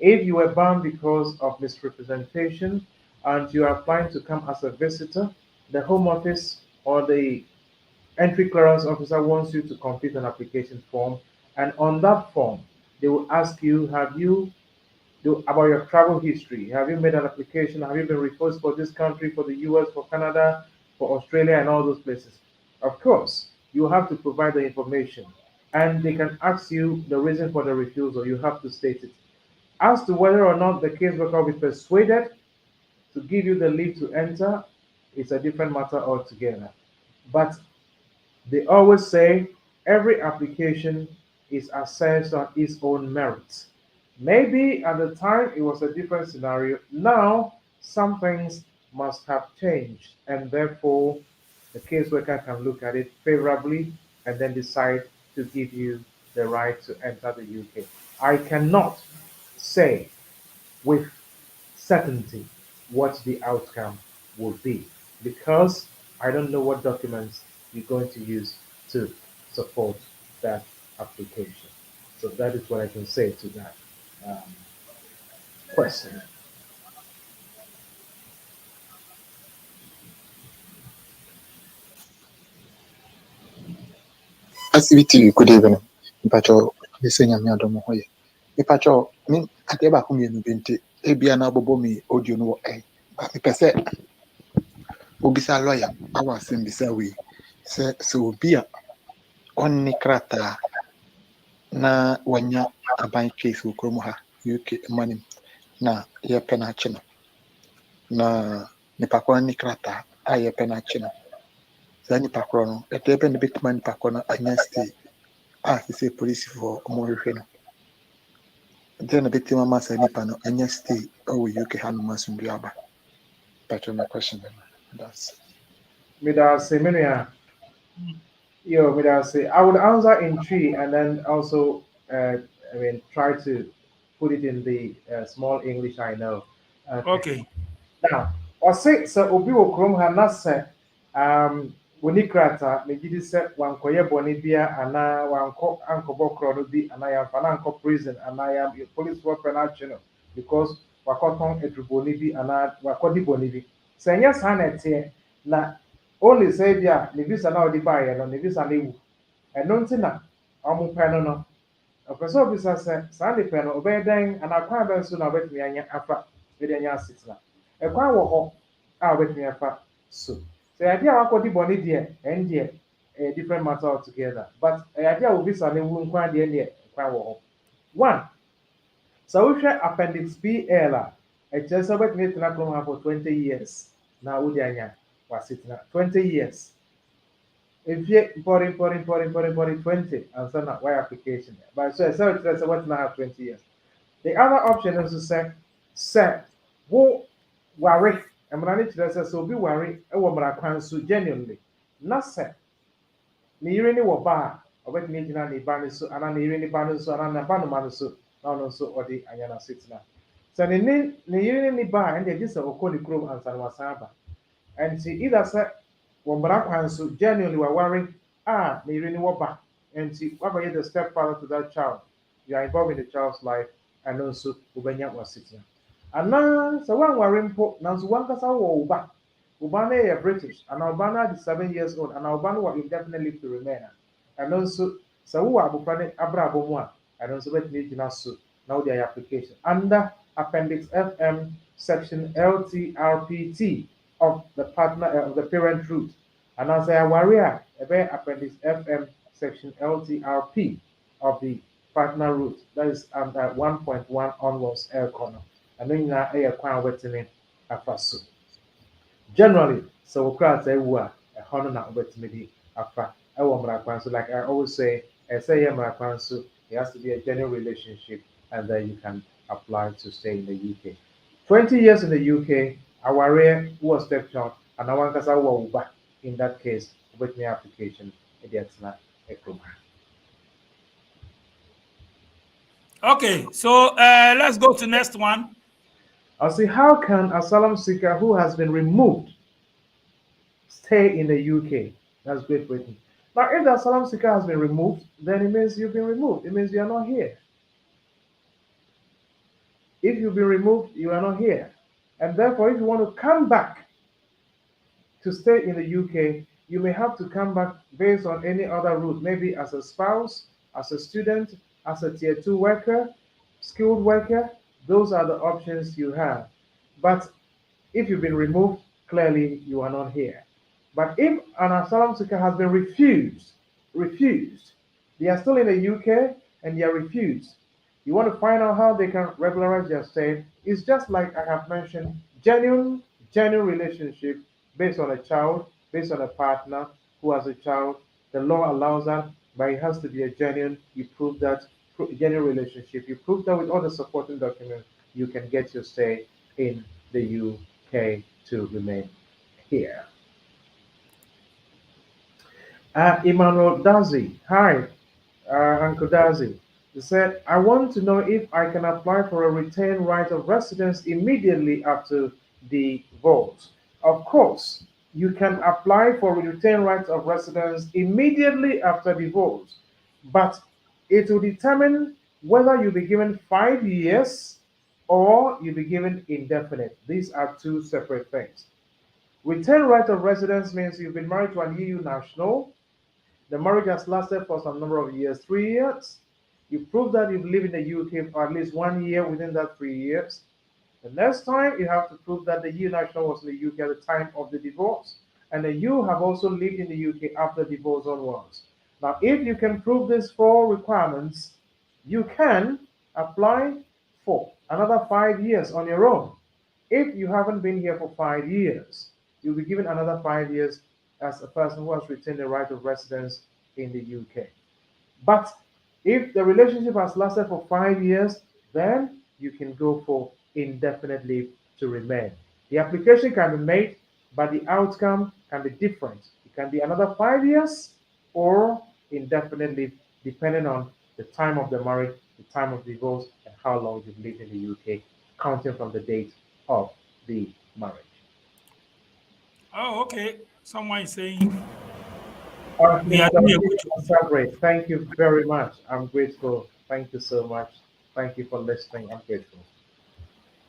E: If you were banned because of misrepresentation and you are applying to come as a visitor, the Home Office or the entry clearance officer wants you to complete an application form, and on that form, they will ask you, have you do about your travel history? Have you made an application? Have you been referred for this country, for the US, for Canada, for Australia, and all those places? Of course, you have to provide the information, and they can ask you the reason for the refusal. You have to state it. As to whether or not the caseworker will be persuaded to give you the leave to enter, it's a different matter altogether. But they always say every application is assessed on its own merit. Maybe at the time it was a different scenario. Now, some things must have changed, and therefore, the caseworker can look at it favorably and then decide to give you the right to enter the UK. I cannot say with certainty what the outcome will be because I don't know what documents you're going to use to support that application. So that is what I can say to that um, question.
F: Activity good evening. Mpacho lisenya mi adomo hoye. Mpacho mi ade ba ko mi enu bente. Ebia na bobo mi audio no Ba mi pese obisa lawyer awa sim bisa we. Se obi a onni krata na wanya aban case wo kromo ha UK money na ye pena chino. Na nipa ko onni krata a ye pena chino. Sa nipa ko no ebe ne bitima nipa ko no anya stay. Se police for omo hwehwe no. Then a bit mama nipa no anya stay UK hanuma sumbiaba. That's my question. That's
E: Mida Seminia, yo, Mida say, I would answer in three and then also, try to put it in the small English I know. Okay.
D: Okay.
E: Now, ɔse sɛ obi wɔ kurom ha na sɛ wɔni krataa na gye di sɛ wankɔyɛ bɔne bia anaa wankɔ ankɔbɔ korɔ no bi anaa yɛmfa no ankɔ prison anaa yɛm policefoɔ pɛ no akye no because wakɔtɔn adurubɔne bi anaa wakɔdi bɔne bi sɛ ɛnyɛ saa na ɛteɛ na only sɛ bi a ne visa na ɔde baeɛ no ne visa no ewu ɛno nti na ɔmo pɛ no no ɔpɛ sɛ ɔbisa sɛ saa de pɛ no ɔbɛyɛ dɛn anaa kwan bɛn so na ɔbɛtumi anya afa ɛde anya asetena ɛkwan wɔ hɔ a wɔbɛtumi afa so sɛ yɛade a wakɔdi bɔne deɛ ɛn deɛ ɛyɛ different matter altogether but yɛade a obisa ne wu nkwan deɛ deɛ ɛkwan wɔ hɔ one sɛ wohwɛ appendix BL a ɛkyerɛ sɛ wobɛtumi atena kurom ha for 20 years na wode anya wasetena 20 years mfie mpɔre 20 ansa na wayɛ application but so ɛsɛ kyerɛ sɛ wɔtena ha 20 years the other option nso sɛ wo ware mmara no kyerɛ sɛ obi ware wɔ mmara kwan so genuinely na sɛ ne yere ne wɔ ba a ɔbɛtumi agyina ne ba no so anaa ne yere ne ba no so anaa ne ba no ma no so na ɔno nso ɔde anya n'asetena sɛ ne yere ne ba a ɛnna gye sɛ ɔkɔ ne kurom ansa na wasan aba nti either sɛ wɔ mmara kwan so genuinely waware a ne yere ne wɔ ba nti wabɛyɛ the stepfather to that child you are involved in the child's life ɛno nso wobɛnya wasetena anaa sɛ wanware mpo nanso wankasa wɔ wo ba no yɛ British anaa ɔba no ade 7 years old anaa ɔba no wɔ indefinite leave to remain a ɛno nso sɛ wowɔ abofra no abrabɔ mu a ɛno nso bɛtumi gyina so na wode ayɛ application under appendix FM section LTRPT of the partner of the parent root anaasɛ yɛaware a ɛbɛyɛ appendix FM section LTRP of the partner root that is under 1.1 onwards ɛrekɔ no ɛno nyinaa ɛyɛ kwan a wɔbɛtumi afa so generally sɛ wo krataa ewu a ɛhɔ no na wɔbɛtumi de afa ɛwɔ mmara kwan so like I always say ɛsɛ yɛ mmara kwan so it has to be a genuine relationship and then you can apply to stay in the UK 20 years in the UK aware wɔ stepchild and wankasa wɔ wo ba in that case wɔbɛtumi application ɛde atena ɛkurom ha.
D: Okay, so let's go to next one.
E: I'll say, how can a asylum seeker who has been removed stay in the UK? That's Great Britain. Now, if the asylum seeker has been removed, then it means you've been removed. It means you are not here. If you've been removed, you are not here. And therefore, if you want to come back to stay in the UK, you may have to come back based on any other route, maybe as a spouse, as a student, as a tier 2 worker, skilled worker. Those are the options you have. But if you've been removed, clearly you are not here. But if an asylum seeker has been refused, they are still in the UK and they are refused. You want to find out how they can regularize their stay. It's just like I have mentioned, genuine relationship based on a child, based on a partner who has a child. The law allows that, but it has to be a genuine. You prove that genuine relationship. You prove that with all the supporting documents, you can get your stay in the UK to remain here. Emmanuel Dazi, hi, Uncle Dazi. He said, I want to know if I can apply for a retained right of residence immediately after the vote. Of course, you can apply for retain rights of residence immediately after divorce, but it will determine whether you'll be given 5 years or you'll be given indefinite. These are two separate things. Retain right of residence means you've been married to an EU national. The marriage has lasted for some number of years, 3 years. You prove that you've lived in the UK for at least 1 year within that 3 years. The next time, you have to prove that the EU national was in the UK at the time of the divorce, and that you have also lived in the UK after divorce onwards. Now, if you can prove these 4 requirements, you can apply for another 5 years on your own. If you haven't been here for 5 years, you'll be given another 5 years as a person who has retained the right of residence in the UK. But if the relationship has lasted for 5 years, then you can go for indefinite leave to remain. The application can be made, but the outcome can be different. It can be another 5 years or indefinite leave, depending on the time of the marriage, the time of divorce, and how long you've lived in the UK, counting from the date of the marriage.
D: Oh, okay. Someone is saying
E: We
D: are doing a good job.
E: great. Thank you very much. I'm grateful. Thank you so much. Thank you for listening. I'm grateful.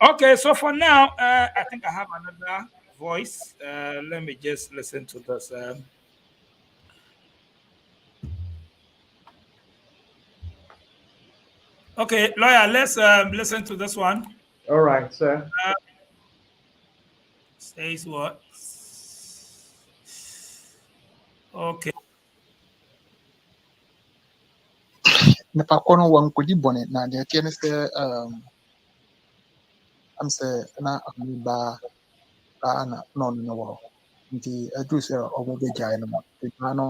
D: Okay, so for now, I think I have another voice. Let me just listen to this. Okay, lawyer, let's listen to this one.
E: All right, sir.
D: Says what? Okay.
F: nipa ko no wɔ nkɔdi bɔne na deɛ ɛteɛ ne sɛ am sɛ na ɔmo baa na ɔno no wɔ hɔ nti aduru sɛ ɔmo bɛgyae no ma baa no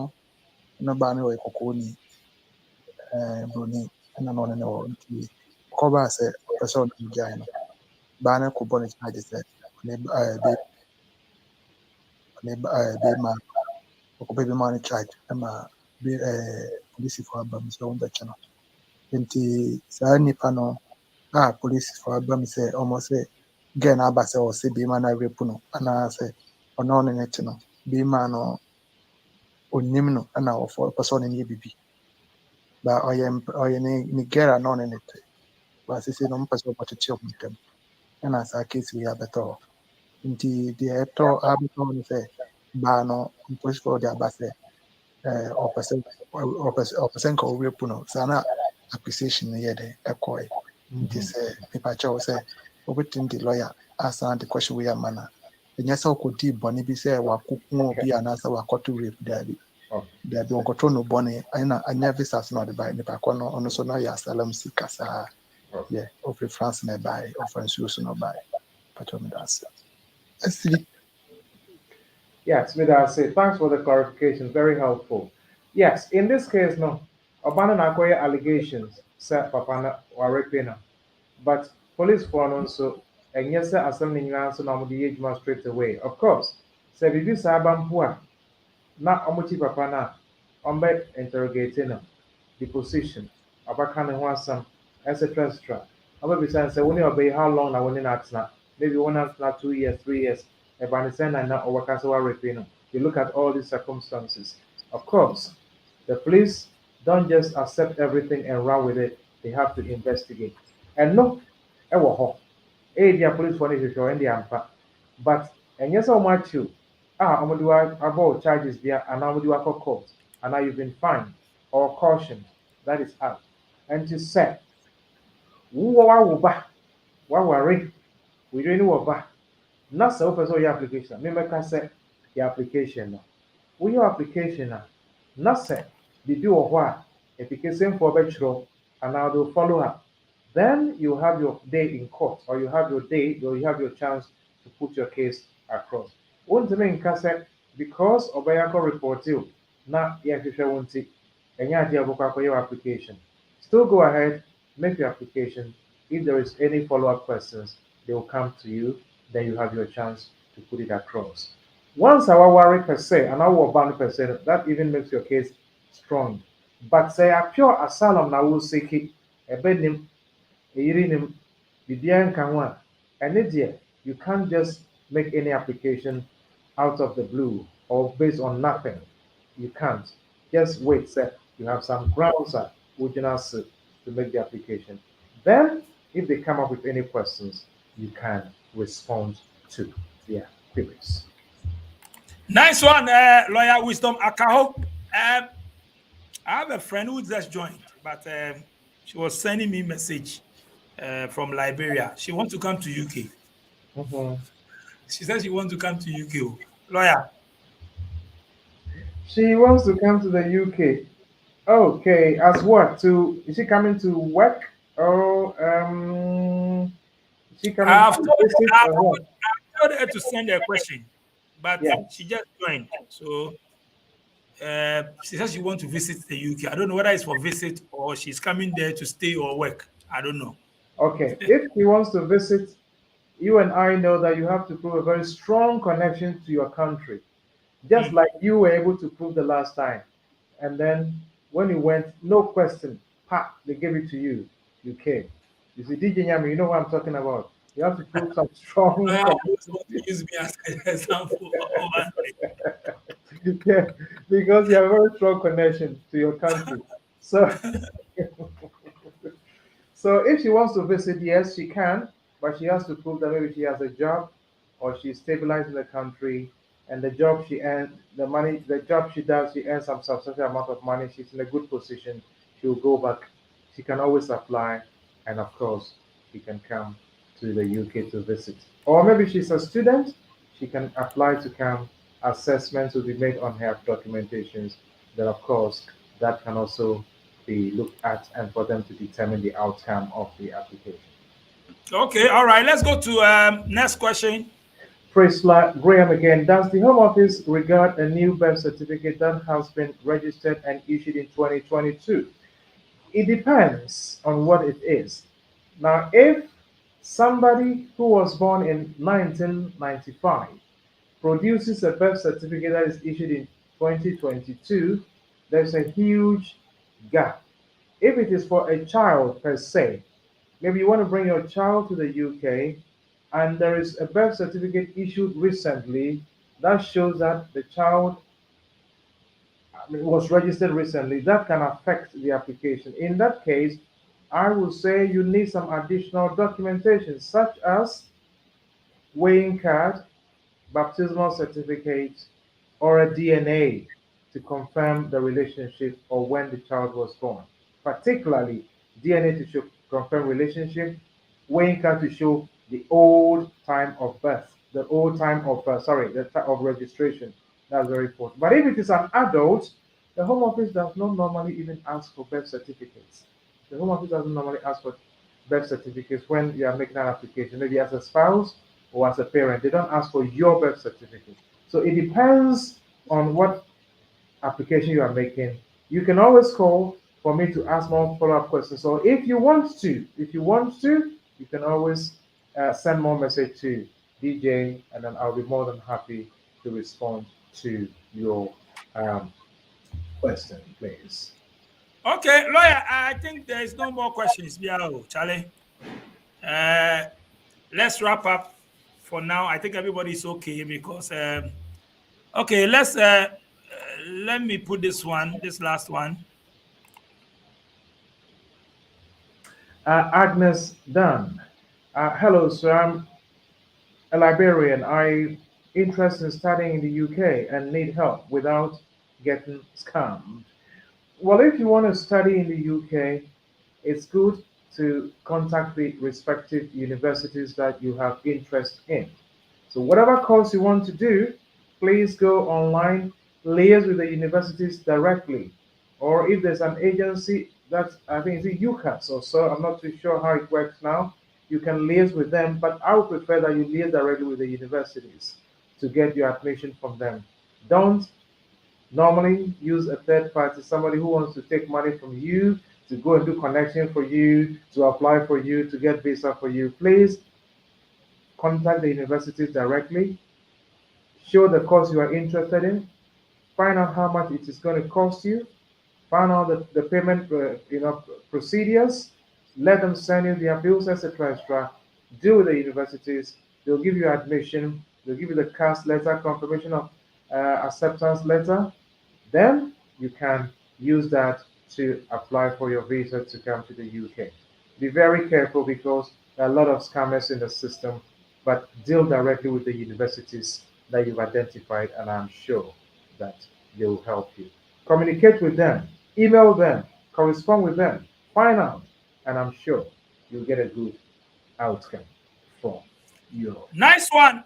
F: baa no yɛ kɔkɔɔni broni ɛna na ɔno no wɔ hɔ nti kɔbaa sɛ ɔpɛ sɛ ɔno gyae no baa no kɔbɔ no kyagye sɛ bɛma ɔkɔbɛ no charge ɛma polisifoɔ aba mu sɛ ɔmo bɛkyɛ no nti saa nipa no a polisifoɔ aba mu sɛ ɔmo sɛ gɛɛ no aba sɛ ɔsɛ bɛma no arepu no anaasɛ ɔno ne te no bɛma no onim no ɛna ɔpɛ sɛ ɔne no yɛ bibi ba ɔyɛ ne gɛra na ɔne ne te baasese no ɔmpɛ sɛ ɔbɛkyekye ɔmo ntam ɛna saa case wei abɛtɔ hɔ nti deɛ abɛtɔ hɔ no sɛ baa no polisifoɔ de aba sɛ ɔpɛ sɛ nka ɔrepu no saa na accusation no yɛ dɛ ɛkɔɛ nti sɛ nipa kyɛw sɛ wobɛtumi de lawyer asan de kɔhyɛ wei ama no ɛnyɛ sɛ wokɔdii bɔne bi sɛ wakoko obi anaasɛ wakɔto rape daabi wɔnkɔtɔ no bɔne ɛna anyɛ visas na ɔde bae nipa kɔ no ɔno so no ɔyɛ asylum seeker saa yɛ ɔfiri France na ɛbae ɔfa nsuo so na ɔbae patɔ me da ase asiri.
E: Yes, Midase, thanks for the clarification. Very helpful. Yes, in this case, no, Obana Nakoya allegations, sir, Papa Warepina, but police for also, and yes, sir, assembling answer no the age straight away. Of course, say Bibi Sabam Pua, not Omuchi Papa na, Ombe interrogating the position, Abakana Wansam, etc. etc. I'm be saying, say, when you obey how long I want to maybe 1 year, 2 years, 3 years. You look at all these circumstances. Of course, the police don't just accept everything and run with it. They have to investigate. And no, the police for is in the ampa. But and yes, how much you I'm gonna do about charges there, and now we do a court, and now you've been fined or cautioned. That is out. And to say, what worry? We don't know about. Not so for your application. Me make say the application now. When your application now, not say the do or what application for bachelor and now they'll follow up. Then you have your day in court, or you have your day, or you have your chance to put your case across. One to me say because Obayako report you, not the official won't see and your application. Still go ahead, make your application. If there is any follow-up questions, they will come to you. Then you have your chance to put it across. Once our worry per se and our ban per se, that even makes your case strong. But say a pure asylum now will seek it, a bedim, a irinim, Bibian Kanwa, and Lydia, you can't just make any application out of the blue or based on nothing. You can't. Just wait, sir. You have some grounds, sir, to make the application. Then, if they come up with any questions, you can respond to their queries.
D: Nice one, Lawyer Wisdom Akaho. I have a friend who just joined, but she was sending me a message from Liberia. She wants to come to UK.
E: Mhm.
D: She says she wants to come to UK. Lawyer.
E: She wants to come to the UK. Okay, as what? Is she coming to work or is she coming
D: I've
E: to
D: told,
E: visit
D: I've,
E: or what?
D: I've told her to send her a question, but
E: Yeah.
D: she just joined. So she says she wants to visit the UK. I don't know whether it's for visit or she's coming there to stay or work. I don't know.
E: Okay. If she wants to visit, you and I know that you have to prove a very strong connection to your country, just like you were able to prove the last time. And then when you went, no question, pa, they gave it to you. You came. You see, DJ Nyami, you know what I'm talking about. You have to prove some strong
D: I always
E: connection.
D: want to use me as an example over
E: Yeah, because you have a very strong connection to your country. So, so if she wants to visit, yes, she can, but she has to prove that maybe she has a job or she's stabilized in the country and the job she earns, the money, the job she does, she earns some substantial amount of money. She's in a good position. She'll go back. She can always apply, and of course, she can come to the UK to visit. Or maybe she's a student. She can apply to come. Assessments will be made on her documentations. Then, of course, that can also be looked at and for them to determine the outcome of the application.
D: Okay, all right. Let's go to next question.
E: Priscilla Graham again. Does the Home Office regard a new birth certificate that has been registered and issued in 2022? It depends on what it is. Now, if somebody who was born in 1995 produces a birth certificate that is issued in 2022, there's a huge gap. If it is for a child per se, maybe you want to bring your child to the UK and there is a birth certificate issued recently that shows that the child was registered recently, that can affect the application. In that case, I would say you need some additional documentation, such as weighing card, baptismal certificate, or a DNA to confirm the relationship or when the child was born. Particularly, DNA to show, confirm relationship, weighing card to show the old time of birth, the old time of, the time of registration. That's very important. But if it is an adult, the Home Office does not normally even ask for birth certificates. The Home Office doesn't normally ask for birth certificates when you are making an application, maybe as a spouse or as a parent. They don't ask for your birth certificate. So it depends on what application you are making. You can always call for me to ask more follow-up questions. So if you want to, you can always send more message to DJ, and then I'll be more than happy to respond to your question, please.
D: Okay, lawyer, I think there is no more questions. Yeah, Charlie. Let's wrap up for now. I think everybody is okay because okay, let me put this last one.
E: Agnes Dunn. Hello, sir. I'm a librarian. I'm interested in studying in the UK and need help without getting scammed. Well, if you want to study in the UK, it's good to contact the respective universities that you have interest in. So whatever course you want to do, please go online, liaise with the universities directly. Or if there's an agency that I think it's UCAS or so, I'm not too sure how it works now, you can liaise with them, but I would prefer that you liaise directly with the universities to get your admission from them. Don't normally use a third party, somebody who wants to take money from you to go and do connection for you, to apply for you, to get visa for you. Please contact the universities directly, show the course you are interested in, find out how much it is going to cost you, find out the payment procedures, let them send you their bills, etc., etc. Deal with the universities, they'll give you admission, they'll give you the CAS letter, confirmation of acceptance letter. Then you can use that to apply for your visa to come to the UK. Be very careful because there are a lot of scammers in the system, but deal directly with the universities that you've identified, and I'm sure that they will help you. Communicate with them, email them, correspond with them, find out, and I'm sure you'll get a good outcome from your.
D: Nice one.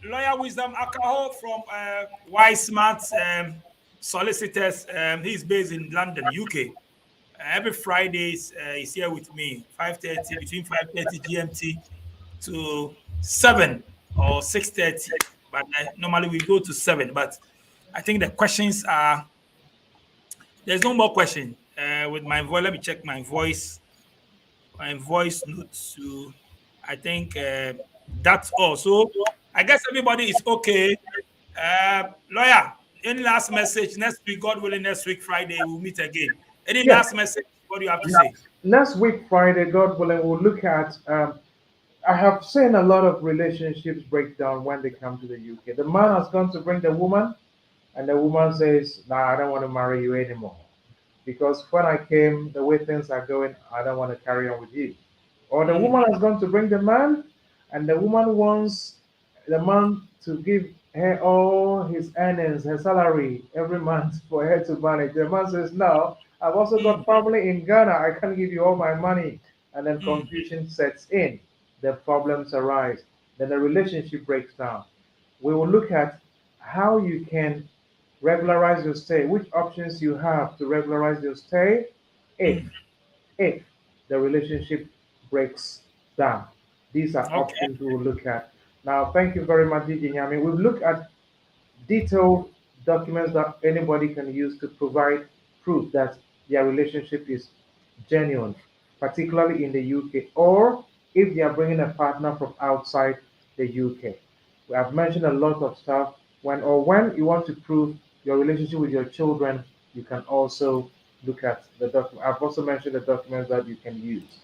D: Lawyer Wisdom Akaho from Wise Smart Solicitors. He's based in London, UK. Every Fridays, he's here with me, 5:30, between 5:30 GMT to 7 or 6:30. But normally we go to 7. But I think the questions are, there's no more question. With my voice, let me check my voice notes. So I think that's all. So I guess everybody is okay. Lawyer, any last message? Next week, God willing, next week, Friday, we'll meet again. Any last message? What do you have to say?
E: Next week, Friday, God willing, we'll look at. I have seen a lot of relationships break down when they come to the UK. The man has gone to bring the woman, and the woman says, "Nah, I don't want to marry you anymore. Because when I came, the way things are going, I don't want to carry on with you." Or the woman has gone to bring the man, and the woman wants the man to give her all his earnings, her salary every month for her to manage. The man says, "No, I've also got family in Ghana. I can't give you all my money." And then confusion sets in. The problems arise. Then the relationship breaks down. We will look at how you can regularize your stay, which options you have to regularize your stay if the relationship breaks down. These are options we will look at. Now, thank you very much, DJ Nyami. We've looked at detailed documents that anybody can use to provide proof that their relationship is genuine, particularly in the UK, or if they are bringing a partner from outside the UK. We have mentioned a lot of stuff. When you want to prove your relationship with your children, you can also look at the document. I've also mentioned the documents that you can use.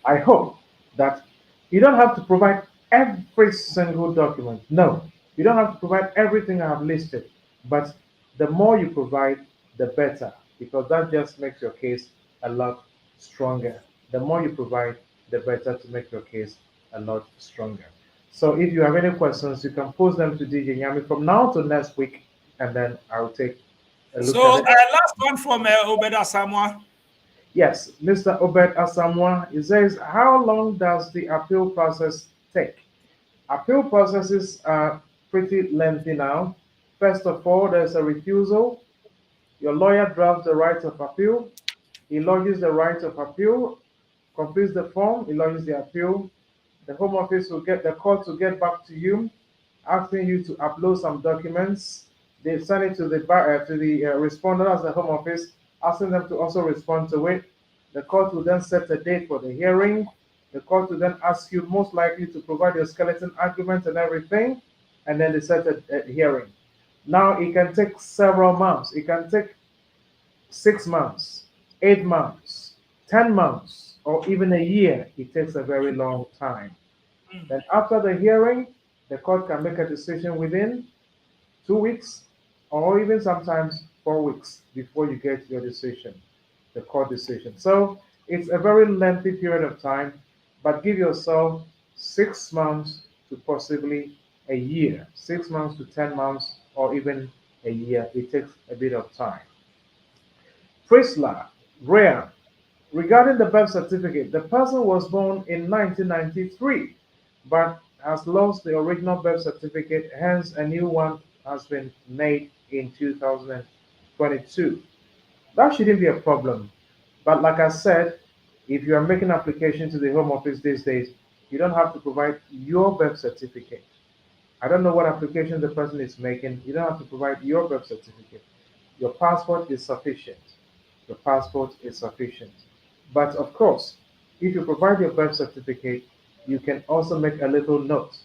E: I hope that you don't have to provide every single document. No, you don't have to provide everything I have listed. But the more you provide, the better, because that just makes your case a lot stronger. The more you provide, the better to make your case a lot stronger. So if you have any questions, you can post them to DJ Nyami from now to next week, and then I'll take a look
D: So
E: at it.
D: last one from Obed Asamoah.
E: Yes, Mr. Obed Asamoah, he says, how long does the appeal process take? Appeal processes are pretty lengthy now. First of all, there's a refusal. Your lawyer drafts the right of appeal. He lodges the right of appeal, completes the form, he lodges the appeal. The Home Office will get the court to get back to you, asking you to upload some documents. They send it to the respondent as the Home Office, asking them to also respond to it. The court will then set a date for the hearing. The court will then ask you most likely to provide your skeleton argument and everything, and then they set a hearing. Now it can take several months. It can take 6 months, 8 months, 10 months, or even a year. It takes a very long time. Then after the hearing, the court can make a decision within 2 weeks, or even sometimes 4 weeks before you get your decision, the court decision. So it's a very lengthy period of time, but give yourself 6 months to possibly a year, 6 months to 10 months, or even a year. It takes a bit of time. Prisla, Graham, regarding the birth certificate, the person was born in 1993, but has lost the original birth certificate, hence a new one has been made in 2022. That shouldn't be a problem. But like I said, if you are making application to the Home Office these days, you don't have to provide your birth certificate. I don't know what application the person is making. You don't have to provide your birth certificate. Your passport is sufficient. Your passport is sufficient. But of course, if you provide your birth certificate, you can also make a little note,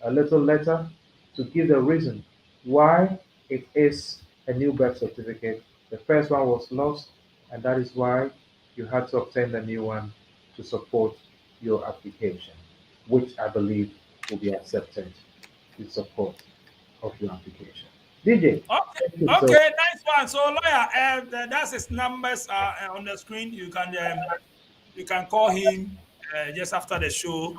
E: a little letter to give the reason why it is a new birth certificate. The first one was lost, and that is why you had to obtain the new one to support your application, which I believe will be accepted in support of your application. DJ.
D: Okay, nice one. So, lawyer, that's his numbers on the screen. You can call him just after the show,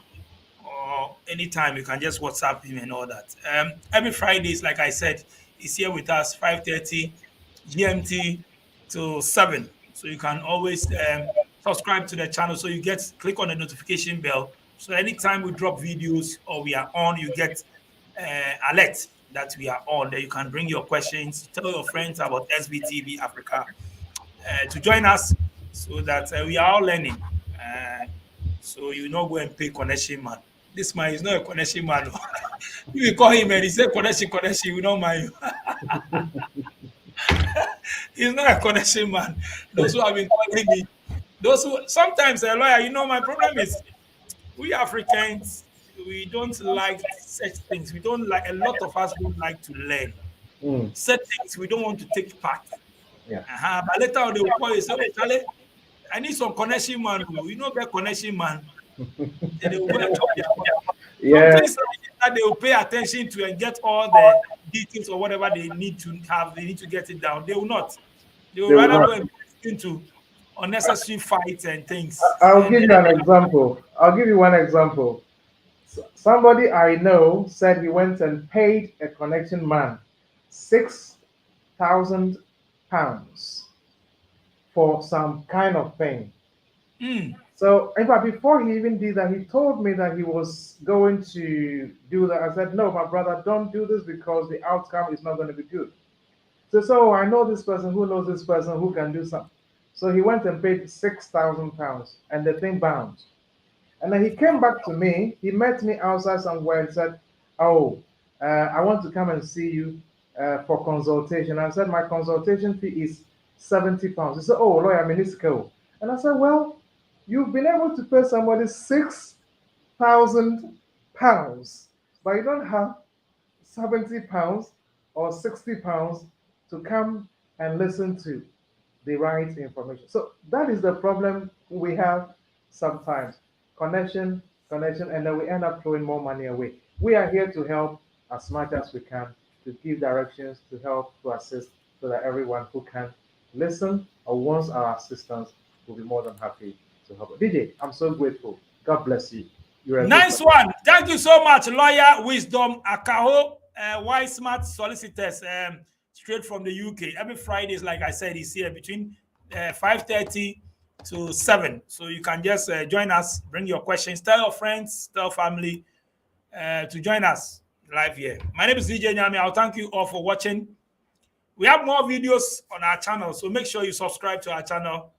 D: or anytime. You can just WhatsApp him and all that. Every Fridays, like I said, he's here with us 5:30 GMT to 7. So you can always subscribe to the channel. So you click on the notification bell. So anytime we drop videos or we are on, you get alert that we are on. There you can bring your questions, tell your friends about SBTV Africa to join us, so that we are all learning. So you know, go and pay connection man. This man is not a connection man. You call him and he say connection, we don't mind you. He's not a connection man. Those who have been calling me, those who sometimes a lawyer, you know, my problem is we Africans, we don't like such things. We don't like, a lot of us don't like to learn. Such things we don't want to take part.
E: Yeah.
D: But later on they will call you, say, "Hey, Charlie, I need some connection man. You know, get connection man." Then they will go and talk their part.
E: Yeah.
D: Some things that they will pay attention to and get all the details or whatever they need to have. They need to get it down. They will not. They will rather go and into unnecessary fights and things.
E: I'll give you an example. I'll give you one example. Somebody I know said he went and paid a connection man £6,000 for some kind of thing. So, in fact, before he even did that, he told me that he was going to do that. I said, "No, my brother, don't do this because the outcome is not going to be good." So I know this person who knows this person who can do something. So he went and paid £6,000 and the thing bounced. And then he came back to me. He met me outside somewhere and said, "Oh, I want to come and see you for consultation." I said, "My consultation fee is £70. He said, "Oh, lawyer, Minisco." And I said, "Well, you've been able to pay somebody £6,000, but you don't have £70 or £60 to come and listen to the right information." So that is the problem we have sometimes. Connection, and then we end up throwing more money away. We are here to help as much as we can, to give directions, to help, to assist, so that everyone who can listen or wants our assistance will be more than happy to help. DJ, I'm so grateful. God bless you. You're a
D: Nice one. Thank you so much, Lawyer Wisdom Akaho, Wise Smart Solicitors, straight from the UK. Every Fridays, like I said, he's here between 5:30 to 7. So you can just join us, bring your questions, tell your friends, tell family to join us live here. My name is DJ Nyami. I'll thank you all for watching. We have more videos on our channel, so make sure you subscribe to our channel.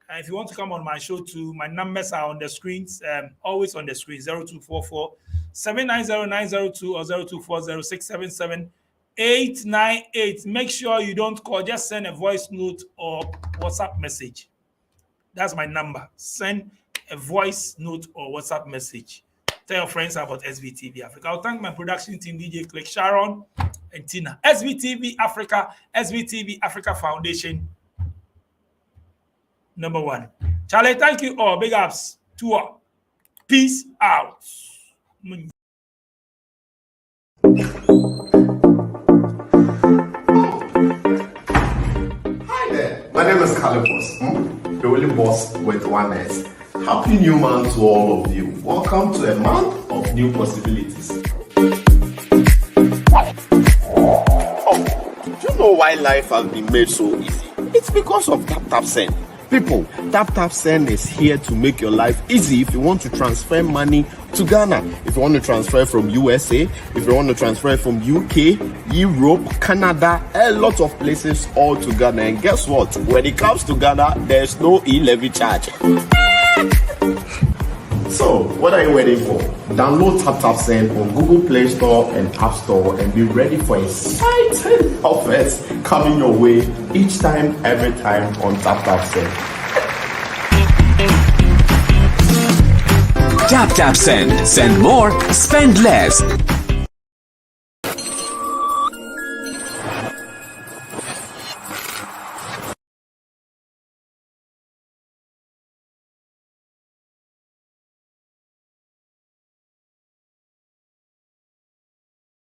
D: And if you want to come on my show too, my numbers are on the screens, always on the screen, 0244 790 902 or 0240 677 898. Make sure you don't call, just send a voice note or WhatsApp message. That's my number. Send a voice note or WhatsApp message. Tell your friends about SBTV Africa. I'll thank my production team, DJ Click, Sharon, and Tina. SBTV Africa Foundation, #1. Charlie, thank you all. Big ups to all. Peace out.
G: Hi there. My name is Calipos, the only boss with one S. Happy new month to all of you. Welcome to a month of new possibilities.
B: Do you know why life has been made so easy? It's because of TapTapSend. People, TapTapSend is here to make your life easy if you want to transfer money to Ghana. If you want to transfer from USA, if you want to transfer from UK, Europe, Canada, a lot of places all to Ghana. And guess what? When it comes to Ghana, there's no e-levy charge.
G: So, what are you waiting for? Download TapTapSend on Google Play Store and App Store and be ready for exciting offers coming your way each time, every time on TapTapSend.
H: TapTapSend. Send more, spend less.